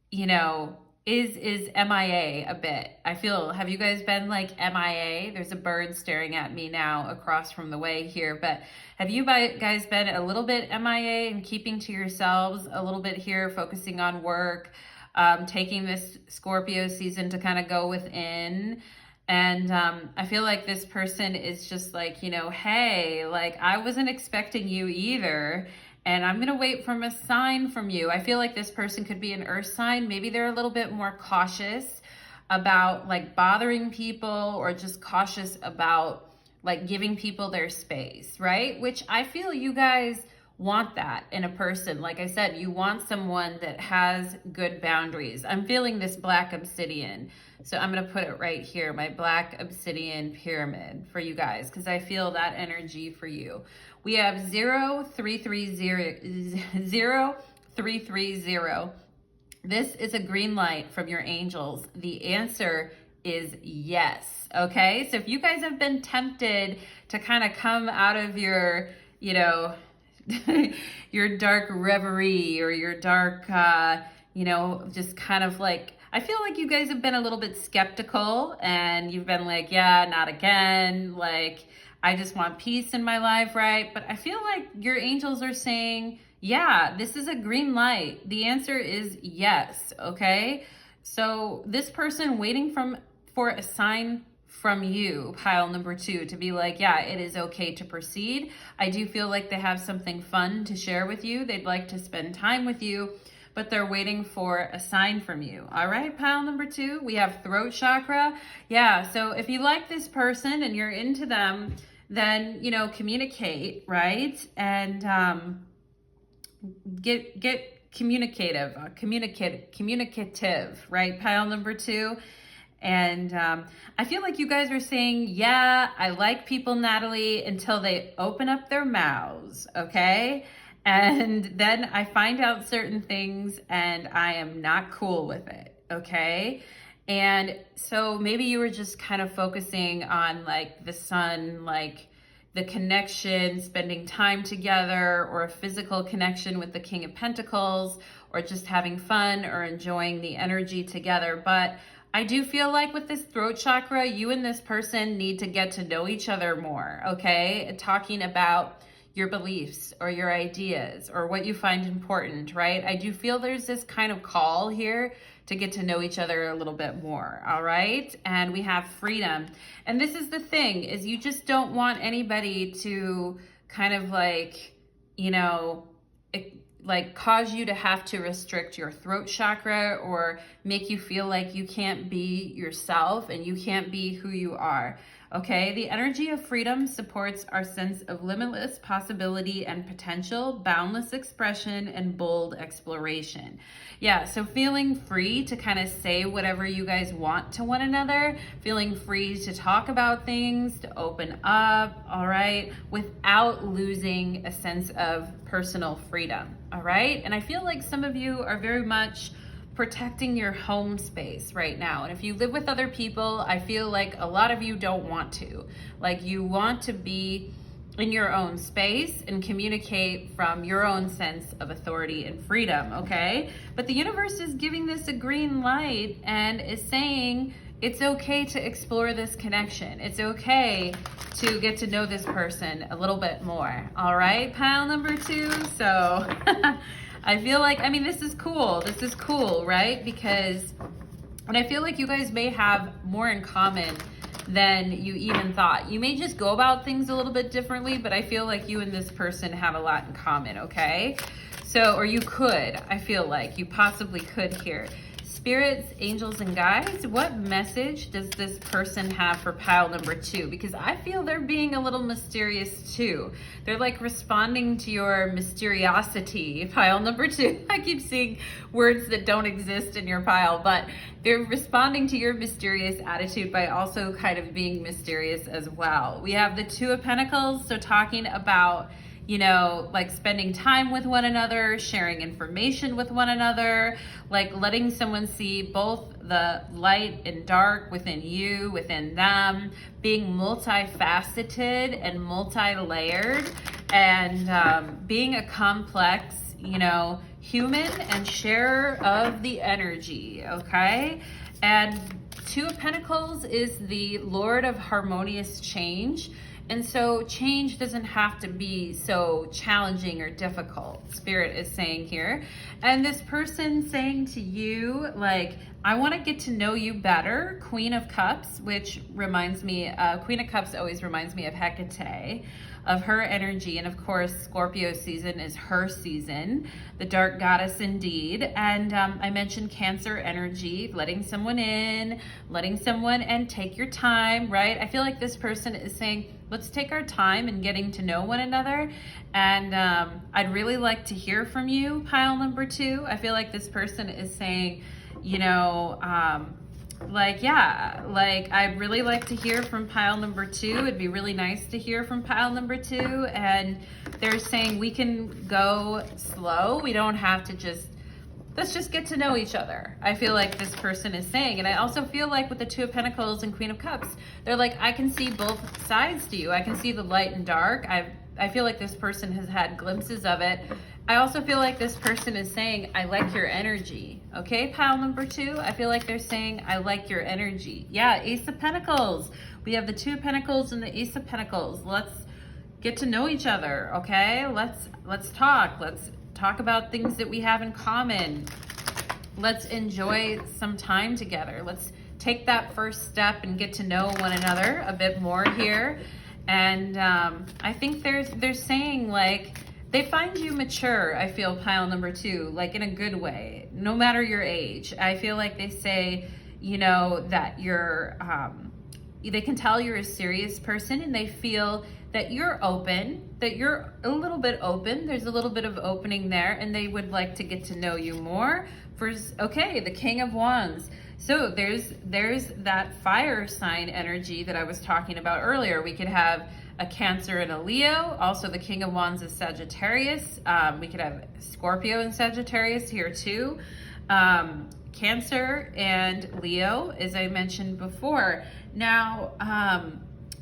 you know, is MIA a bit. I feel, have you guys been like MIA? There's a bird staring at me now across from the way here, but have you guys been a little bit MIA and keeping to yourselves a little bit here, focusing on work, taking this Scorpio season to kind of go within? And I feel like this person is just like, you know, hey, like I wasn't expecting you either. And I'm going to wait from a sign from you. I feel like this person could be an earth sign. Maybe they're a little bit more cautious about like bothering people, or just cautious about like giving people their space, right? Which I feel you guys want that in a person. Like I said, you want someone that has good boundaries. I'm feeling this black obsidian. So I'm going to put it right here, my black obsidian pyramid for you guys, because I feel that energy for you. We have 0330. This is a green light from your angels. The answer is yes. Okay. So if you guys have been tempted to kind of come out of your, you know, your dark reverie or your dark, you know, just kind of like, I feel like you guys have been a little bit skeptical and you've been like, yeah, not again. Like, I just want peace in my life, right? But I feel like your angels are saying, yeah, this is a green light. The answer is yes, okay? So this person waiting for a sign from you, pile number 2, to be like, yeah, it is okay to proceed. I do feel like they have something fun to share with you. They'd like to spend time with you, but they're waiting for a sign from you. All right, pile number 2, we have throat chakra. Yeah, so if you like this person and you're into them, then, you know, communicate, right? And get communicative, right? Pile number 2. And I feel like you guys are saying, yeah, I like people, Natalie, until they open up their mouths, okay? And then I find out certain things and I am not cool with it, okay? And so maybe you were just kind of focusing on like the sun, like the connection, spending time together, or a physical connection with the King of Pentacles, or just having fun or enjoying the energy together. But I do feel like with this throat chakra, you and this person need to get to know each other more, okay? Talking about your beliefs or your ideas or what you find important, right? I do feel there's this kind of call here to get to know each other a little bit more, all right? And we have freedom. And this is the thing, is you just don't want anybody to kind of like, you know, like cause you to have to restrict your throat chakra or make you feel like you can't be yourself and you can't be who you are. Okay, the energy of freedom supports our sense of limitless possibility and potential, boundless expression, and bold exploration. Yeah, so feeling free to kind of say whatever you guys want to one another, feeling free to talk about things, to open up, all right, without losing a sense of personal freedom, all right? And I feel like some of you are very much protecting your home space right now. And if you live with other people, I feel like a lot of you don't want to. Like you want to be in your own space and communicate from your own sense of authority and freedom, okay? But the universe is giving this a green light and is saying it's okay to explore this connection. It's okay to get to know this person a little bit more, all right? Pile number 2, so I feel like, I mean, this is cool. This is cool, right? Because, and I feel like you guys may have more in common than you even thought. You may just go about things a little bit differently, but I feel like you and this person have a lot in common, okay? So, or you could, I feel like you possibly could here. spirits, angels, and guides, what message does this person have for pile number 2? Because I feel they're being a little mysterious too. They're like responding to your mysteriosity, pile number 2. I keep seeing words that don't exist in your pile, but they're responding to your mysterious attitude by also kind of being mysterious as well. We have the 2 of Pentacles, so talking about, you know, like spending time with one another, sharing information with one another, like letting someone see both the light and dark within you, within them, being multifaceted and multi-layered, and being a complex, you know, human and sharer of the energy, okay? And 2 of Pentacles is the Lord of harmonious change. And so change doesn't have to be so challenging or difficult, Spirit is saying here. And this person saying to you, like, I want to get to know you better, Queen of Cups, which reminds me, Queen of Cups always reminds me of Hecate, of her energy. And of course, Scorpio season is her season, the dark goddess indeed. And I mentioned Cancer energy, letting someone in, and take your time, right? I feel like this person is saying, let's take our time in getting to know one another. And I'd really like to hear from you, pile number 2. I feel like this person is saying, you know, like, yeah, like I'd really like to hear from pile number 2. It'd be really nice to hear from pile number 2. And they're saying we can go slow. We don't have to just, let's just get to know each other. I feel like this person is saying, and I also feel like with the 2 of Pentacles and Queen of Cups, they're like, I can see both sides to you. I can see the light and dark. I feel like this person has had glimpses of it. I also feel like this person is saying, I like your energy. Okay, pile number 2, I feel like they're saying, I like your energy. Yeah, Ace of Pentacles. We have the 2 of Pentacles and the Ace of Pentacles. Let's get to know each other, okay? Let's talk. Let's talk about things that we have in common. Let's enjoy some time together. Let's take that first step and get to know one another a bit more here. And I think they're saying, like, they find you mature, I feel, pile number 2, like in a good way, no matter your age. I feel like they say, you know, that you're, they can tell you're a serious person, and they feel that you're open, that you're a little bit open. There's a little bit of opening there, and they would like to get to know you more. Okay, the King of Wands. So there's that fire sign energy that I was talking about earlier. We could have a Cancer and a Leo. Also, the King of Wands is Sagittarius. We could have Scorpio and Sagittarius here too. Cancer and Leo, as I mentioned before. Now,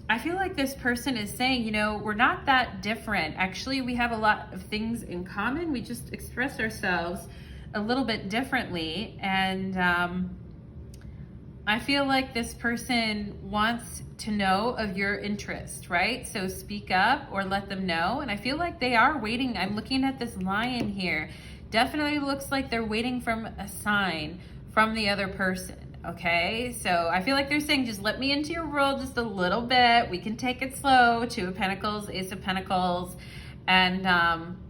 I feel like this person is saying, you know, we're not that different. Actually, we have a lot of things in common. We just express ourselves a little bit differently. And I feel like this person wants to know of your interest, right? So speak up or let them know. And I feel like they are waiting. I'm looking at this lion here. Definitely looks like they're waiting from a sign from the other person. Okay, so I feel like they're saying, just let me into your world just a little bit. We can take it slow. 2 of Pentacles, Ace of Pentacles. And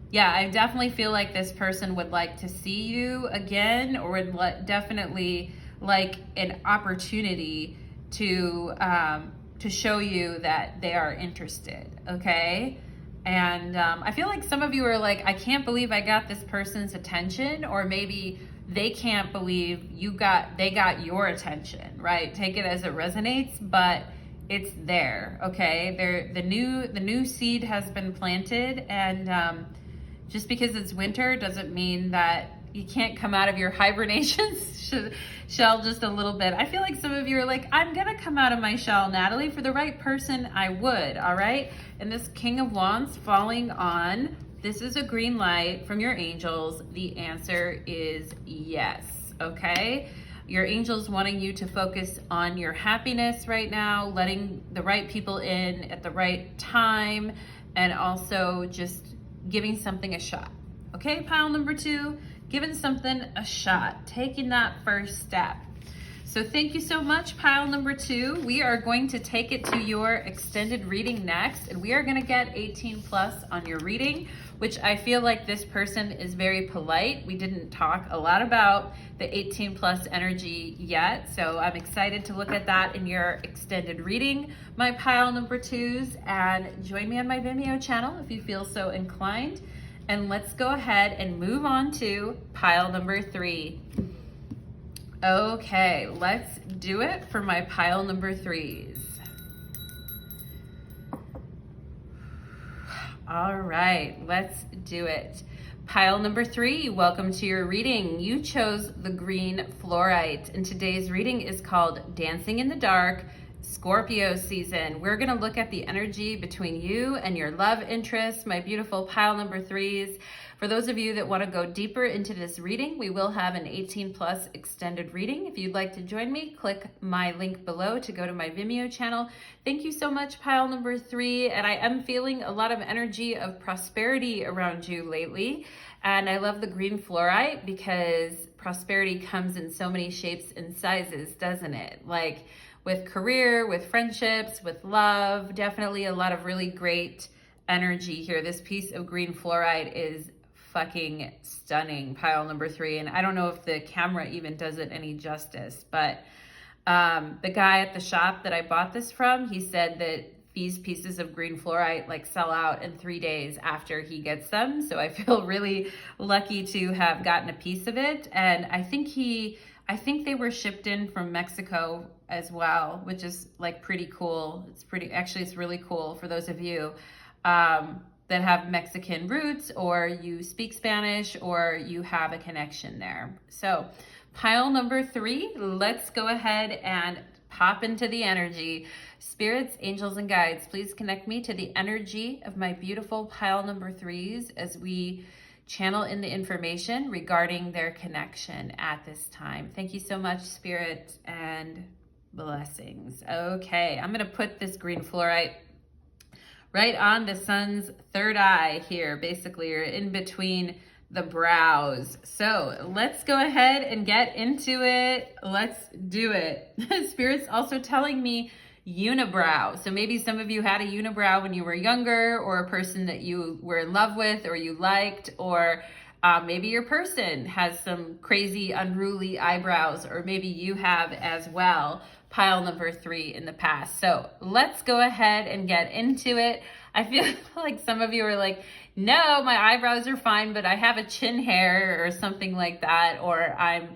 yeah, I definitely feel like this person would like to see you again, or would definitely like an opportunity to show you that they are interested, okay? And I feel like some of you are like, I can't believe I got this person's attention, or maybe they can't believe they got your attention, right? Take it as it resonates, but it's there, okay? The new seed has been planted, and just because it's winter doesn't mean that you can't come out of your hibernation shell just a little bit. I feel like some of you are like, I'm gonna come out of my shell, Natalie. For the right person, I would, all right? And this King of Wands falling on, this is a green light from your angels. The answer is yes, okay? Your angels wanting you to focus on your happiness right now, letting the right people in at the right time, and also just giving something a shot. Okay, pile number 2, giving something a shot, taking that first step. So thank you so much, pile number 2. We are going to take it to your extended reading next, and we are going to get 18 plus on your reading, which I feel like this person is very polite. We didn't talk a lot about the 18 plus energy yet, so I'm excited to look at that in your extended reading, my pile number 2s, and join me on my Vimeo channel if you feel so inclined. And let's go ahead and move on to pile number 3. Okay, let's do it for my pile number 3s. All right, let's do it. Pile number 3, welcome to your reading. You chose the green fluorite, and today's reading is called Dancing in the Dark, Scorpio season. We're gonna look at the energy between you and your love interest, my beautiful pile number 3s. For those of you that want to go deeper into this reading, we will have an 18 plus extended reading. If you'd like to join me, click my link below to go to my Vimeo channel. Thank you so much, pile number 3. And I am feeling a lot of energy of prosperity around you lately. And I love the green fluorite because prosperity comes in so many shapes and sizes, doesn't it? Like with career, with friendships, with love, definitely a lot of really great energy here. This piece of green fluorite is fucking stunning, pile number 3. And I don't know if the camera even does it any justice, but the guy at the shop that I bought this from, he said that these pieces of green fluorite like sell out in 3 days after he gets them. So I feel really lucky to have gotten a piece of it. And I think they were shipped in from Mexico as well, which is like pretty cool. It's really cool for those of you that have Mexican roots, or you speak Spanish, or you have a connection there. So pile number 3, let's go ahead and pop into the energy. Spirits, angels, and guides, please connect me to the energy of my beautiful pile number 3s as we channel in the information regarding their connection at this time. Thank you so much, Spirit, and blessings. Okay, I'm gonna put this green fluorite right on the sun's third eye here, basically, or in between the brows. So let's go ahead and get into it. Let's do it. Spirit's also telling me unibrow. So maybe some of you had a unibrow when you were younger, or a person that you were in love with or you liked, or maybe your person has some crazy unruly eyebrows, or maybe you have as well, pile number 3 in the past. So let's go ahead and get into it. I feel like some of you are like, no, my eyebrows are fine, but I have a chin hair or something like that, or I'm,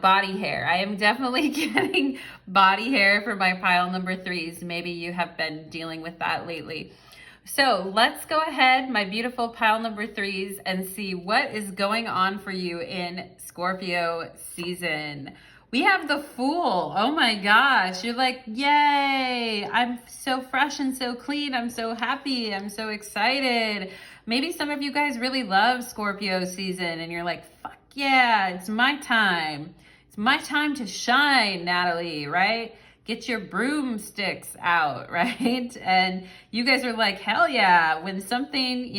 body hair. I am definitely getting body hair for my pile number 3s. Maybe you have been dealing with that lately. So let's go ahead, my beautiful pile number 3s, and see what is going on for you in Scorpio season. We have the Fool. Oh my gosh. You're like, yay. I'm so fresh and so clean. I'm so happy. I'm so excited. Maybe some of you guys really love Scorpio season and you're like, fuck yeah, it's my time. It's my time to shine, Natalie, right? Get your broomsticks out, right? And you guys are like, hell yeah. When something,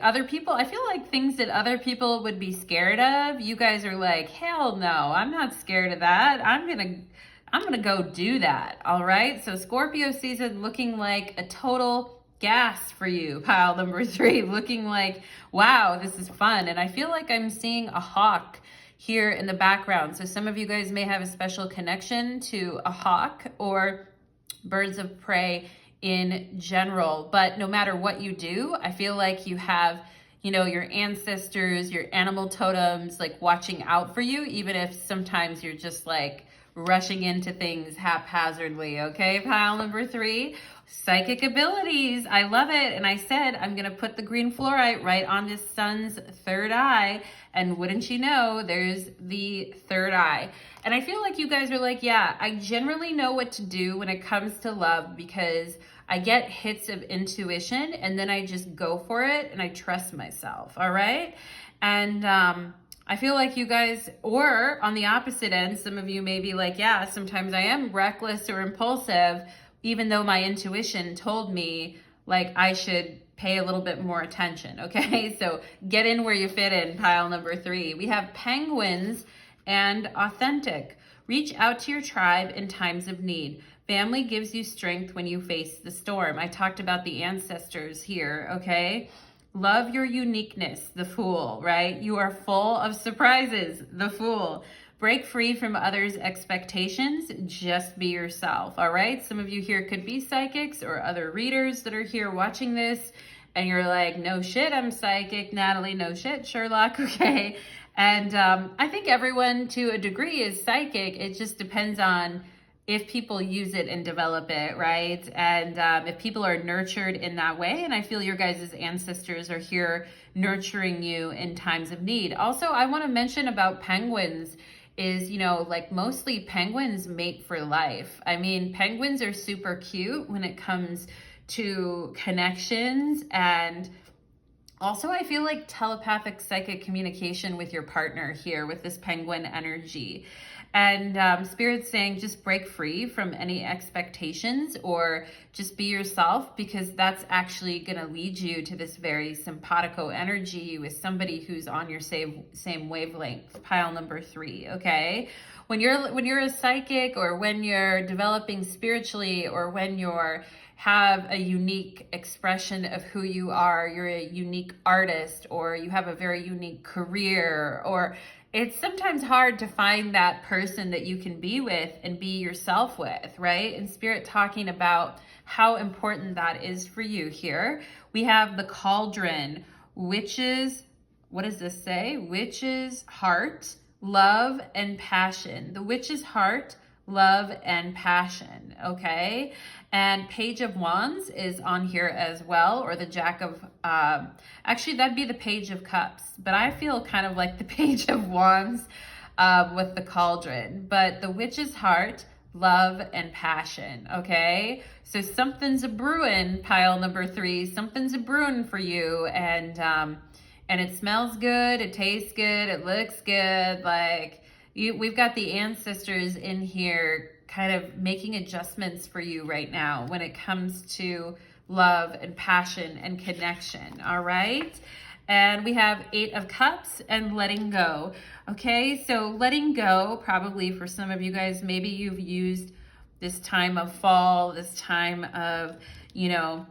other people, I feel like things that other people would be scared of, you guys are like, hell no, I'm not scared of that. I'm gonna go do that. All right. So Scorpio season looking like a total gas for you, pile number 3, looking like, wow, this is fun. And I feel like I'm seeing a hawk here in the background. So some of you guys may have a special connection to a hawk or birds of prey in general, but no matter what you do, I feel like you have, your ancestors, your animal totems, like watching out for you, even if sometimes you're just like rushing into things haphazardly. Okay, pile number 3, psychic abilities. I love it. And I said, I'm going to put the green fluorite right on this sun's third eye. And wouldn't you know, there's the third eye. And I feel like you guys are like, yeah, I generally know what to do when it comes to love because I get hits of intuition and then I just go for it and I trust myself. All right. And I feel like you guys, or on the opposite end, some of you may be like, yeah, sometimes I am reckless or impulsive, even though my intuition told me like I should pay a little bit more attention. Okay. So get in where you fit in, pile number 3. We have penguins and authentic. Reach out to your tribe in times of need. Family gives you strength when you face the storm. I talked about the ancestors here, okay? Love your uniqueness, the Fool, right? You are full of surprises, the Fool. Break free from others' expectations. Just be yourself, all right? Some of you here could be psychics or other readers that are here watching this, and you're like, no shit, I'm psychic. Natalie, no shit, Sherlock, okay? And I think everyone to a degree is psychic. It just depends on if people use it and develop it, right? And if people are nurtured in that way, and I feel your guys' ancestors are here nurturing you in times of need. Also, I want to mention about penguins is, you know, like mostly penguins mate for life. I mean, penguins are super cute when it comes to connections, and also I feel like telepathic psychic communication with your partner here with this penguin energy. And Spirit's saying just break free from any expectations or just be yourself, because that's actually going to lead you to this very simpatico energy with somebody who's on your same wavelength. Pile number 3, okay? When you're a psychic, or when you're developing spiritually, or when you're have a unique expression of who you are, you're a unique artist, or you have a very unique career, or it's sometimes hard to find that person that you can be with and be yourself with, right? And Spirit talking about how important that is for you here. We have the cauldron, witches, what does this say? Witch's heart, love, and passion. The witch's heart, love, and passion, okay? And Page of Wands is on here as well, or the Jack of, actually that'd be the Page of Cups, but I feel kind of like the Page of Wands with the cauldron. But the witch's heart, love, and passion, okay? So something's a brewing, pile number 3, something's a brewing for you, and it smells good, it tastes good, it looks good, like, we've got the ancestors in here kind of making adjustments for you right now when it comes to love and passion and connection, all right? And we have 8 of Cups and letting go. Okay, so letting go, probably for some of you guys, maybe you've used this time of fall, this time of, you know,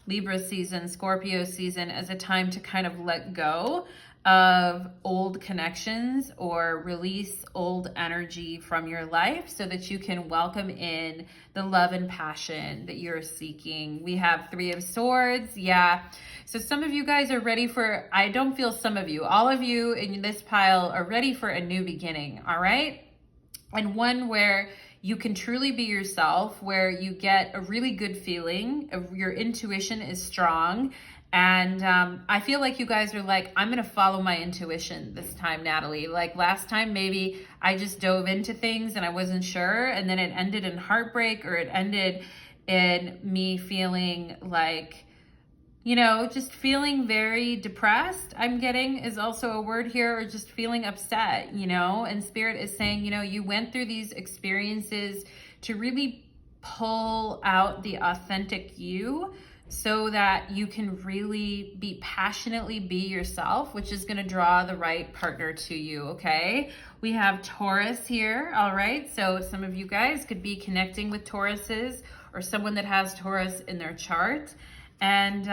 Libra season, Scorpio season as a time to kind of let go of old connections or release old energy from your life so that you can welcome in the love and passion that you're seeking. We have 3 of Swords. Yeah. So some of you guys are ready for, I don't feel some of you, all of you in this pile are ready for a new beginning. All right. And one where you can truly be yourself, where you get a really good feeling, your intuition is strong. And I feel like you guys are like, I'm going to follow my intuition this time, Natalie. Like last time, maybe I just dove into things and I wasn't sure. And then it ended in heartbreak, or it ended in me feeling like, you know, just feeling very depressed, I'm getting is also a word here, or just feeling upset, you know. And Spirit is saying, you know, you went through these experiences to really pull out the authentic you, so that you can really be passionately be yourself, which is going to draw the right partner to you, okay? We have Taurus here, all right? So some of you guys could be connecting with Tauruses, or someone that has Taurus in their chart, and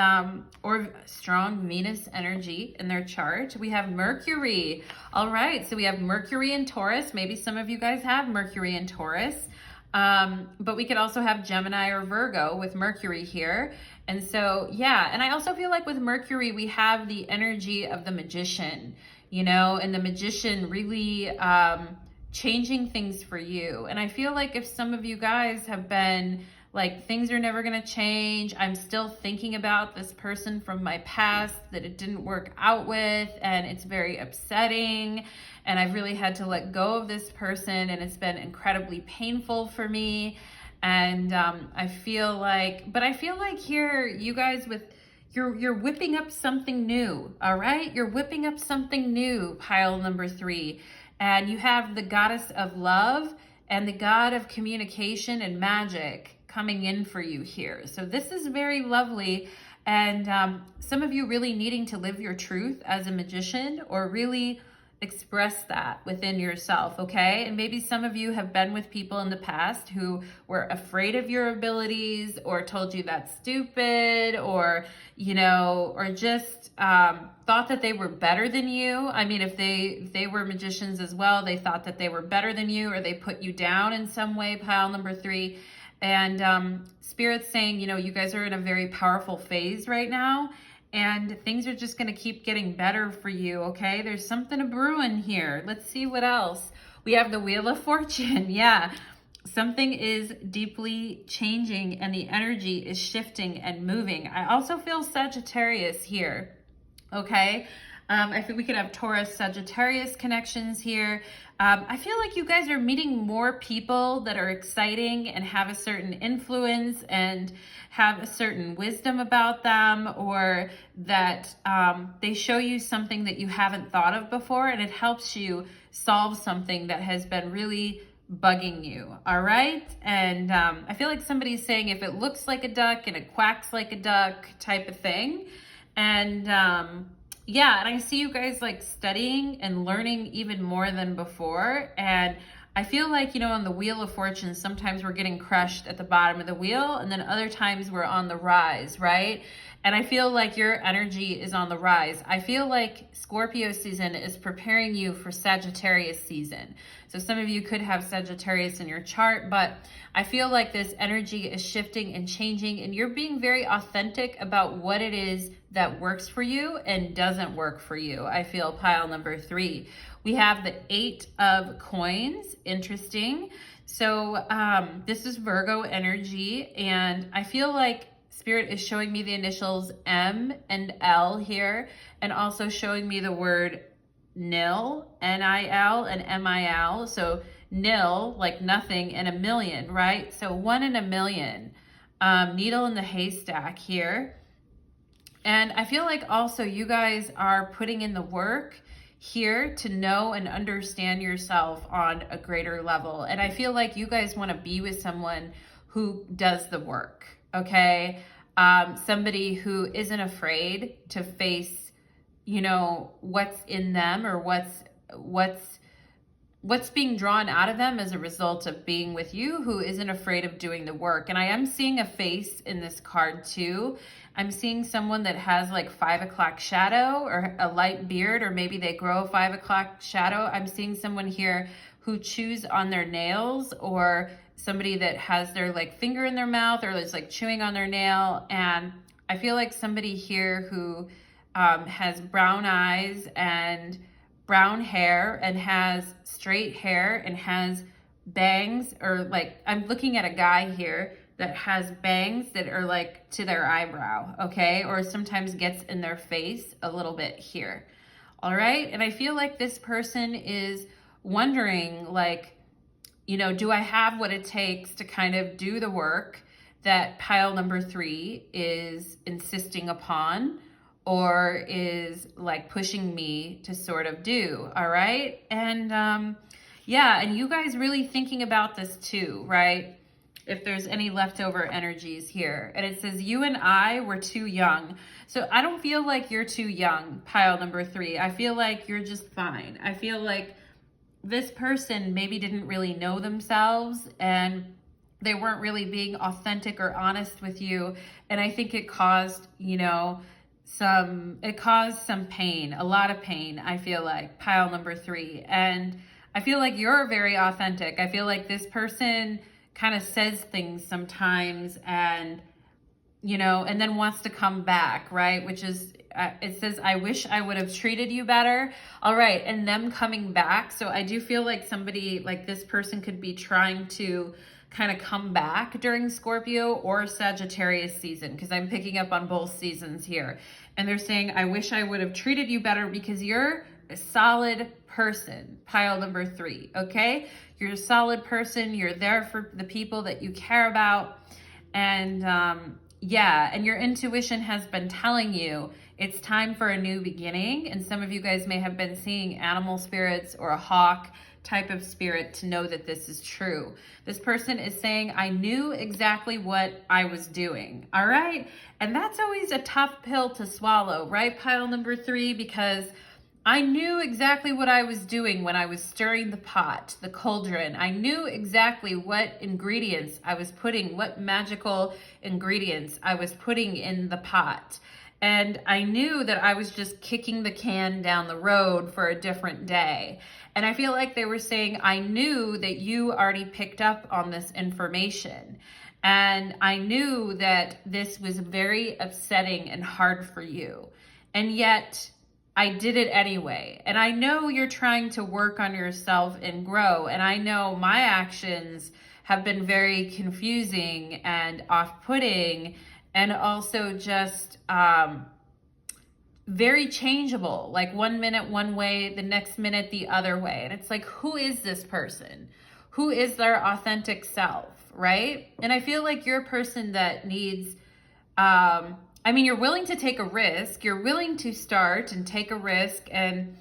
or strong Venus energy in their chart. We have Mercury, all right? So we have Mercury in Taurus. Maybe some of you guys have Mercury in Taurus. But we could also have Gemini or Virgo with Mercury here. And so, yeah, and I also feel like with Mercury, we have the energy of the magician, you know, and the magician really changing things for you. And I feel like if some of you guys have been like, things are never going to change, I'm still thinking about this person from my past that it didn't work out with, and it's very upsetting, and I've really had to let go of this person, and it's been incredibly painful for me. And I feel like here, you guys, with you're whipping up something new, all right? You're whipping up something new, pile number 3. And you have the goddess of love and the god of communication and magic coming in for you here. So this is very lovely. And some of you really needing to live your truth as a magician, or really express that within yourself, okay? And maybe some of you have been with people in the past who were afraid of your abilities or told you that's stupid, or, you know, or just thought that they were better than you. I mean, if they were magicians as well, they thought that they were better than you, or they put you down in some way, pile number 3. And Spirit's saying, you know, you guys are in a very powerful phase right now, and things are just going to keep getting better for you, okay? There's something a brewing here. Let's see what else. We have the Wheel of Fortune. Yeah, something is deeply changing and the energy is shifting and moving. I also feel Sagittarius here, okay? I think we could have Taurus, Sagittarius connections here. I feel like you guys are meeting more people that are exciting and have a certain influence and have a certain wisdom about them, or that they show you something that you haven't thought of before, and it helps you solve something that has been really bugging you, all right? And I feel like somebody's saying if it looks like a duck and it quacks like a duck type of thing. And yeah, and I see you guys like studying and learning even more than before. And I feel like, you know, on the Wheel of Fortune, sometimes we're getting crushed at the bottom of the wheel, and then other times we're on the rise, right? And I feel like your energy is on the rise. I feel like Scorpio season is preparing you for Sagittarius season. So some of you could have Sagittarius in your chart, but I feel like this energy is shifting and changing, and you're being very authentic about what it is that works for you and doesn't work for you. I feel pile number 3. We have the 8 of coins. Interesting. So this is Virgo energy, and I feel like Spirit is showing me the initials M and L here, and also showing me the word nil, N-I-L, and M-I-L. So nil, like nothing, and a million, right? So 1 in a million. Needle in the haystack here. And I feel like also you guys are putting in the work here to know and understand yourself on a greater level. And I feel like you guys want to be with someone who does the work, okay? Somebody who isn't afraid to face, you know, what's in them, or what's being drawn out of them as a result of being with you, who isn't afraid of doing the work. And I am seeing a face in this card too. I'm seeing someone that has like 5 o'clock shadow, or a light beard, or maybe they grow a 5 o'clock shadow. I'm seeing someone here who chews on their nails, or somebody that has their like finger in their mouth, or is like chewing on their nail. And I feel like somebody here who has brown eyes and brown hair, and has straight hair, and has bangs, or like, I'm looking at a guy here that has bangs that are like to their eyebrow, okay? Or sometimes gets in their face a little bit here, all right? And I feel like this person is wondering, like, you know, do I have what it takes to kind of do the work that pile number 3 is insisting upon, or is like pushing me to sort of do, all right? And yeah, and you guys really thinking about this too, right? If there's any leftover energies here. And it says, you and I were too young. So I don't feel like you're too young, pile number 3. I feel like you're just fine. I feel like this person maybe didn't really know themselves, and they weren't really being authentic or honest with you. And I think it caused, you know, some pain, a lot of pain, I feel like, pile number 3. And I feel like you're very authentic. I feel like this person kind of says things sometimes, and, you know, and then wants to come back, right? Which is, it says, I wish I would have treated you better. All right. And them coming back. So I do feel like somebody, like this person, could be trying to kind of come back during Scorpio or Sagittarius season, because I'm picking up on both seasons here. And they're saying, I wish I would have treated you better, because you're a solid person, pile number 3, okay? You're a solid person. You're there for the people that you care about. And yeah, and your intuition has been telling you it's time for a new beginning. And some of you guys may have been seeing animal spirits or a hawk type of spirit to know that this is true. This person is saying, I knew exactly what I was doing. All right. And that's always a tough pill to swallow, right? Pile number 3, because I knew exactly what I was doing when I was stirring the pot, the cauldron. I knew exactly what ingredients I was putting, what magical ingredients I was putting in the pot. And I knew that I was just kicking the can down the road for a different day. And I feel like they were saying, I knew that you already picked up on this information. And I knew that this was very upsetting and hard for you. And yet, I did it anyway. And I know you're trying to work on yourself and grow. And I know my actions have been very confusing and off-putting, and also just very changeable. Like 1 minute one way, the next minute the other way. And it's like, who is this person? Who is their authentic self, right? And I feel like you're a person that needs you're willing to take a risk. You're willing to start and take a risk. And,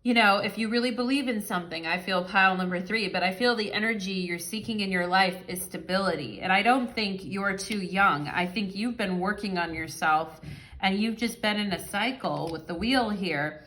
if you really believe in something, I feel pile number 3, but I feel the energy you're seeking in your life is stability. And I don't think you're too young. I think you've been working on yourself and you've just been in a cycle with the wheel here.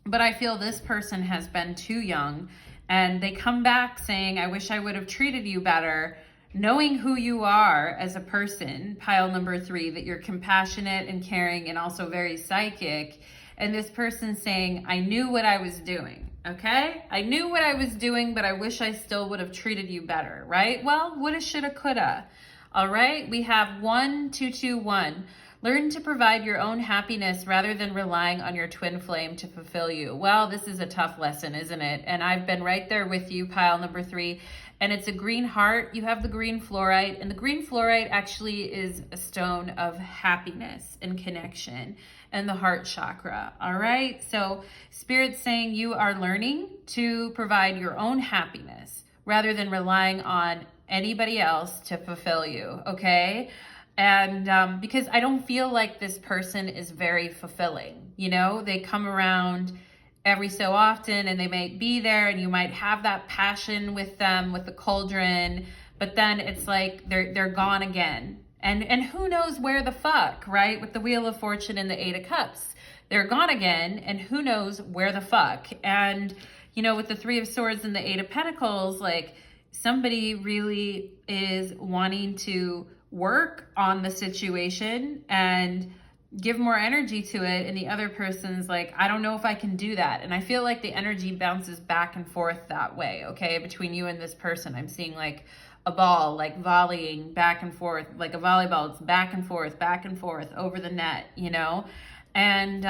But I feel this person has been too young, and they come back saying, I wish I would have treated you better. Knowing who you are as a person, pile number 3, that you're compassionate and caring and also very psychic. And this person saying, I knew what I was doing, okay? I knew what I was doing, but I wish I still would have treated you better, right? Well, woulda, shoulda, coulda. All right, we have 1221. Learn to provide your own happiness rather than relying on your twin flame to fulfill you. Well, this is a tough lesson, isn't it? And I've been right there with you, pile number 3. And it's a green heart. You have the green fluorite. And the green fluorite actually is a stone of happiness and connection and the heart chakra. All right. So Spirit's saying you are learning to provide your own happiness rather than relying on anybody else to fulfill you. Okay. And because I don't feel like this person is very fulfilling. They come around every so often and they might be there and you might have that passion with them, with the cauldron, but then it's like they're gone again. And who knows where the fuck, right? With the Wheel of Fortune and the 8 of Cups, they're gone again, and who knows where the fuck. And, with the 3 of Swords and the 8 of Pentacles, like somebody really is wanting to work on the situation and give more energy to it, and the other person's like, I don't know if I can do that. And I feel like the energy bounces back and forth that way, okay, between you and this person. I'm seeing like a ball, like volleying back and forth, like a volleyball. It's back and forth over the net, And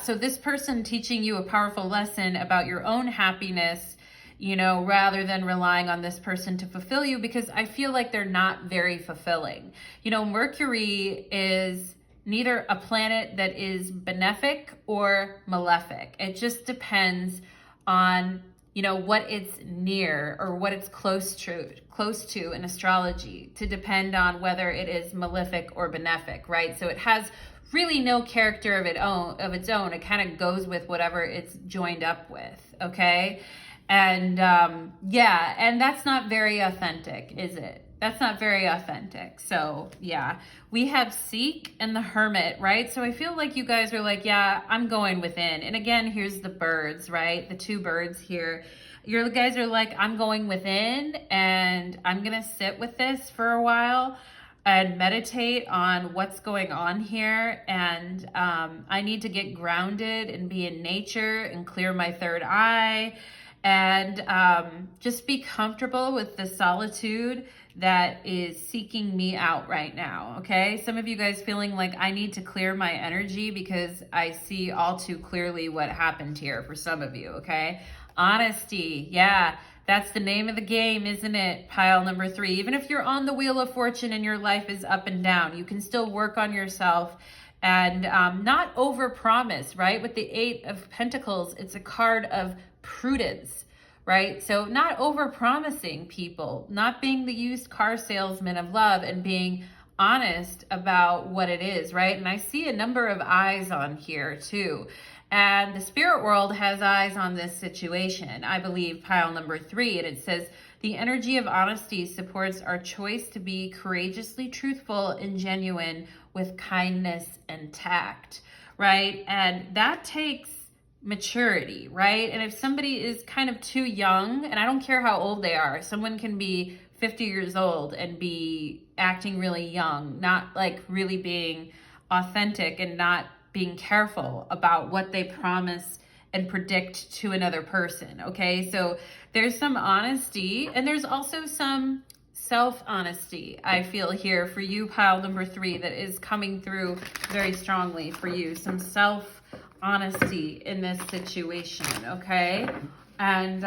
so this person teaching you a powerful lesson about your own happiness, rather than relying on this person to fulfill you, because I feel like they're not very fulfilling. Mercury is neither a planet that is benefic or malefic. It just depends on, what it's near or what it's close to in astrology to depend on whether it is malefic or benefic, right? So it has really no character of its own. It kind of goes with whatever it's joined up with, okay? And and that's not very authentic, is it? That's not very authentic. So yeah, we have Seek and the Hermit, right? So I feel like you guys are like, yeah, I'm going within. And again, here's the birds, right? The 2 birds here. You guys are like, I'm going within and I'm going to sit with this for a while and meditate on what's going on here. And I need to get grounded and be in nature and clear my third eye. And just be comfortable with the solitude that is seeking me out right now, okay? Some of you guys feeling like I need to clear my energy because I see all too clearly what happened here for some of you, okay? Honesty, yeah, that's the name of the game, isn't it? Pile number 3. Even if you're on the Wheel of Fortune and your life is up and down, you can still work on yourself and not overpromise, right? With the 8 of Pentacles, it's a card of prudence, right? So not overpromising people, not being the used car salesman of love, and being honest about what it is, right? And I see a number of eyes on here too. And the spirit world has eyes on this situation, I believe, pile number 3. And it says, the energy of honesty supports our choice to be courageously truthful and genuine with kindness and tact. right? And that takes maturity, right? And if somebody is kind of too young, and I don't care how old they are, someone can be 50 years old and be acting really young, not like really being authentic and not being careful about what they promise and predict to another person, okay? So there's some honesty, and there's also some self-honesty, I feel here for you, pile number 3, that is coming through very strongly for you. Some self-honesty in this situation, okay? And,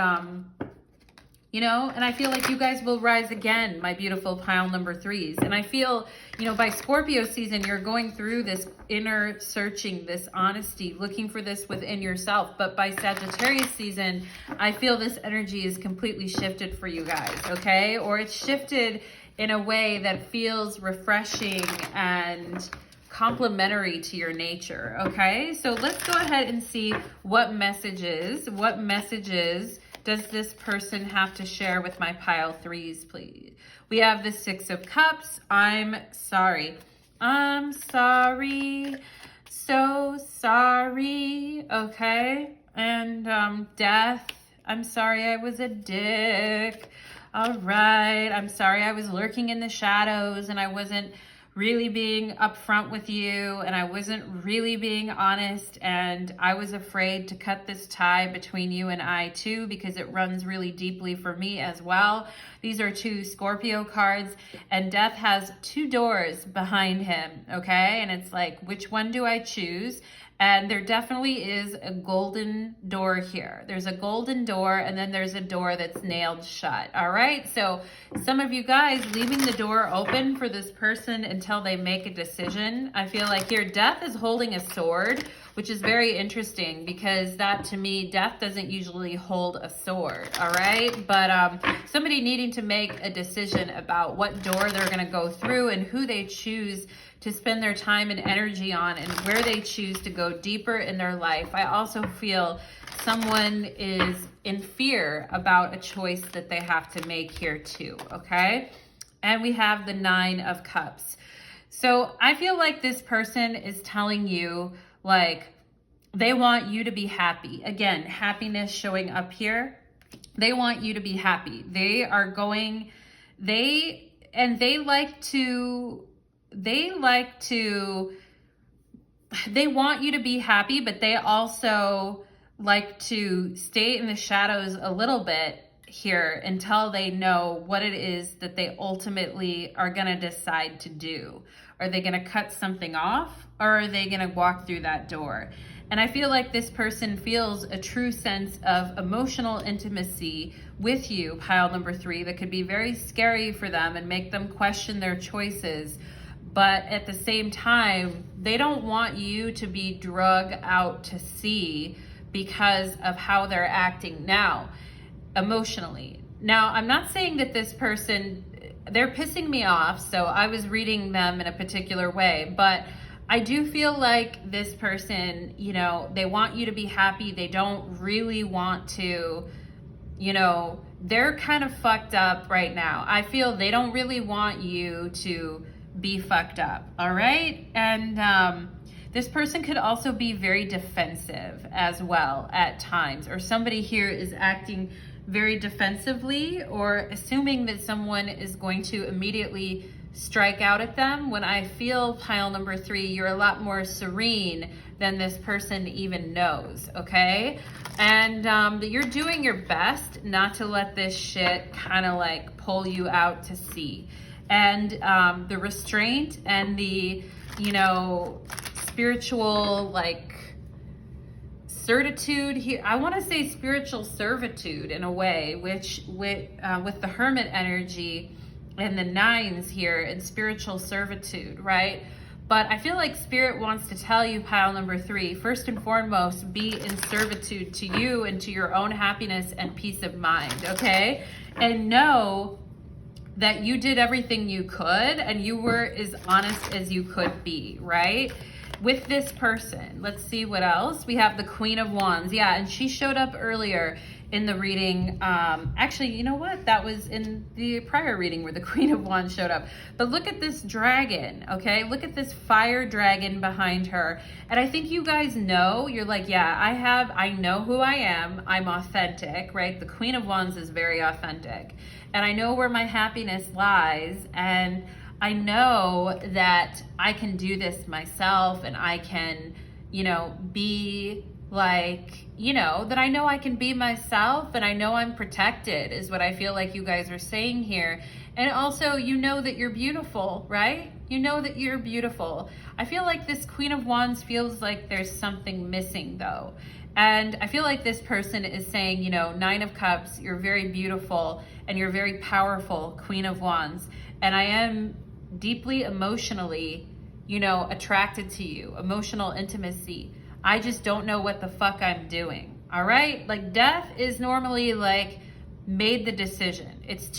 you know, and I feel like you guys will rise again, my beautiful pile number 3s. And I feel, you know, by Scorpio season, you're going through this inner searching, this honesty, looking for this within yourself. But by Sagittarius season, I feel this energy is completely shifted for you guys, okay? Or it's shifted in a way that feels refreshing and complementary to your nature, okay? So let's go ahead and see what messages does this person have to share with my pile 3s, please? We have the 6 of Cups. I'm sorry. I'm sorry. So sorry. Okay. And death. I'm sorry I was a dick. All right. I'm sorry I was lurking in the shadows and I wasn't really being upfront with you, and I wasn't really being honest, and I was afraid to cut this tie between you and I too, because it runs really deeply for me as well. These are 2 Scorpio cards, and Death has 2 doors behind him, okay? And it's like, which one do I choose? And there definitely is a golden door here. There's a golden door, and then there's a door that's nailed shut, all right? So some of you guys leaving the door open for this person until they make a decision. I feel like here, Death is holding a sword, which is very interesting because that, to me, Death doesn't usually hold a sword, all right? But somebody needing to make a decision about what door they're gonna go through and who they choose to spend their time and energy on, and where they choose to go deeper in their life. I also feel someone is in fear about a choice that they have to make here too, okay? And we have the 9 of Cups. So I feel like this person is telling you, like, they want you to be happy. Again, happiness showing up here. They want you to be happy. They want you to be happy, but they also like to stay in the shadows a little bit here until they know what it is that they ultimately are going to decide to do. Are they going to cut something off, or are they going to walk through that door? And I feel like this person feels a true sense of emotional intimacy with you, pile number 3, that could be very scary for them and make them question their choices. But at the same time, they don't want you to be drug out to sea because of how they're acting now, emotionally. Now, I'm not saying that this person, they're pissing me off, so I was reading them in a particular way, but I do feel like this person, you know, they want you to be happy. They don't really want to, you know, they're kind of fucked up right now. I feel they don't really want you to be fucked up, all right? And this person could also be very defensive as well at times, or somebody here is acting very defensively or assuming that someone is going to immediately strike out at them, when I feel, pile number 3, you're a lot more serene than this person even knows, okay? And you're doing your best not to let this shit kind of like pull you out to sea. And the restraint and the, you know, spiritual like certitude here, I want to say spiritual servitude in a way, which with the Hermit energy and the 9s here, and spiritual servitude, right? But I feel like Spirit wants to tell you, pile number 3, first and foremost, be in servitude to you and to your own happiness and peace of mind, okay? And know that you did everything you could and you were as honest as you could be, right? With this person, let's see what else. We have the Queen of Wands. Yeah, and she showed up earlier in the reading. Actually, you know what? That was in the prior reading where the Queen of Wands showed up. But look at this dragon, okay? Look at this fire dragon behind her. And I think you guys know, you're like, yeah, I know who I am. I'm authentic, right? The Queen of Wands is very authentic. And I know where my happiness lies. And I know that I can do this myself, and I can, be like, that I know I can be myself, and I know I'm protected is what I feel like you guys are saying here. And also, you know that you're beautiful, right? You know that you're beautiful. I feel like this Queen of Wands feels like there's something missing though. And I feel like this person is saying, Nine of Cups, you're very beautiful and you're very powerful, Queen of Wands. And I am deeply emotionally, attracted to you, emotional intimacy. I just don't know what the fuck I'm doing. All right. Like death is normally like made the decision. It's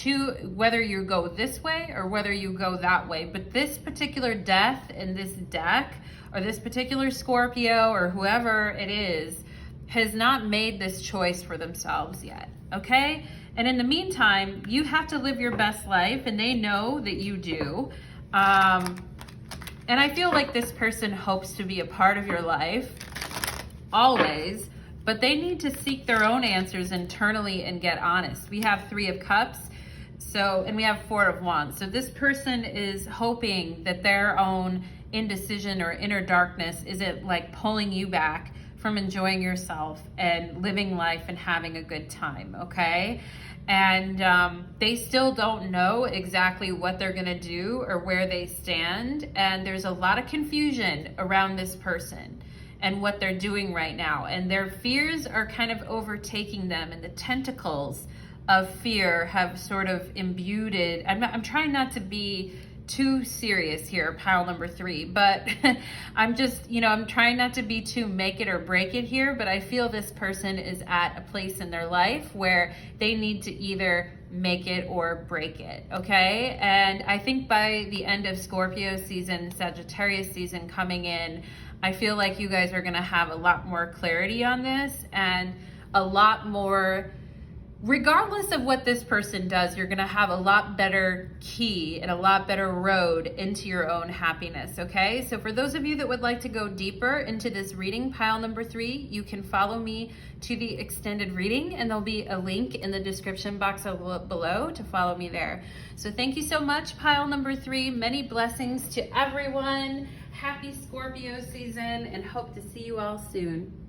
whether you go this way or whether you go that way. But this particular death in this deck, or this particular Scorpio or whoever it is, has not made this choice for themselves yet. Okay. And in the meantime, you have to live your best life, and they know that you do. And I feel like this person hopes to be a part of your life always, but they need to seek their own answers internally and get honest. We have Three of Cups, and we have Four of Wands. So this person is hoping that their own indecision or inner darkness isn't like pulling you back from enjoying yourself and living life and having a good time, okay? And they still don't know exactly what they're gonna do or where they stand. And there's a lot of confusion around this person and what they're doing right now. And their fears are kind of overtaking them, and the tentacles of fear have sort of imbued it. I'm trying not to be too serious here, pile number 3, but I'm just, I'm trying not to be too make it or break it here, but I feel this person is at a place in their life where they need to either make it or break it, okay? And I think by the end of Scorpio season, Sagittarius season coming in, I feel like you guys are gonna have a lot more clarity on this, and a lot more, regardless of what this person does, you're gonna have a lot better key and a lot better road into your own happiness, okay? So for those of you that would like to go deeper into this reading, pile number 3, you can follow me to the extended reading, and there'll be a link in the description box below to follow me there. So thank you so much, pile number 3. Many blessings to everyone. Happy Scorpio season, and hope to see you all soon.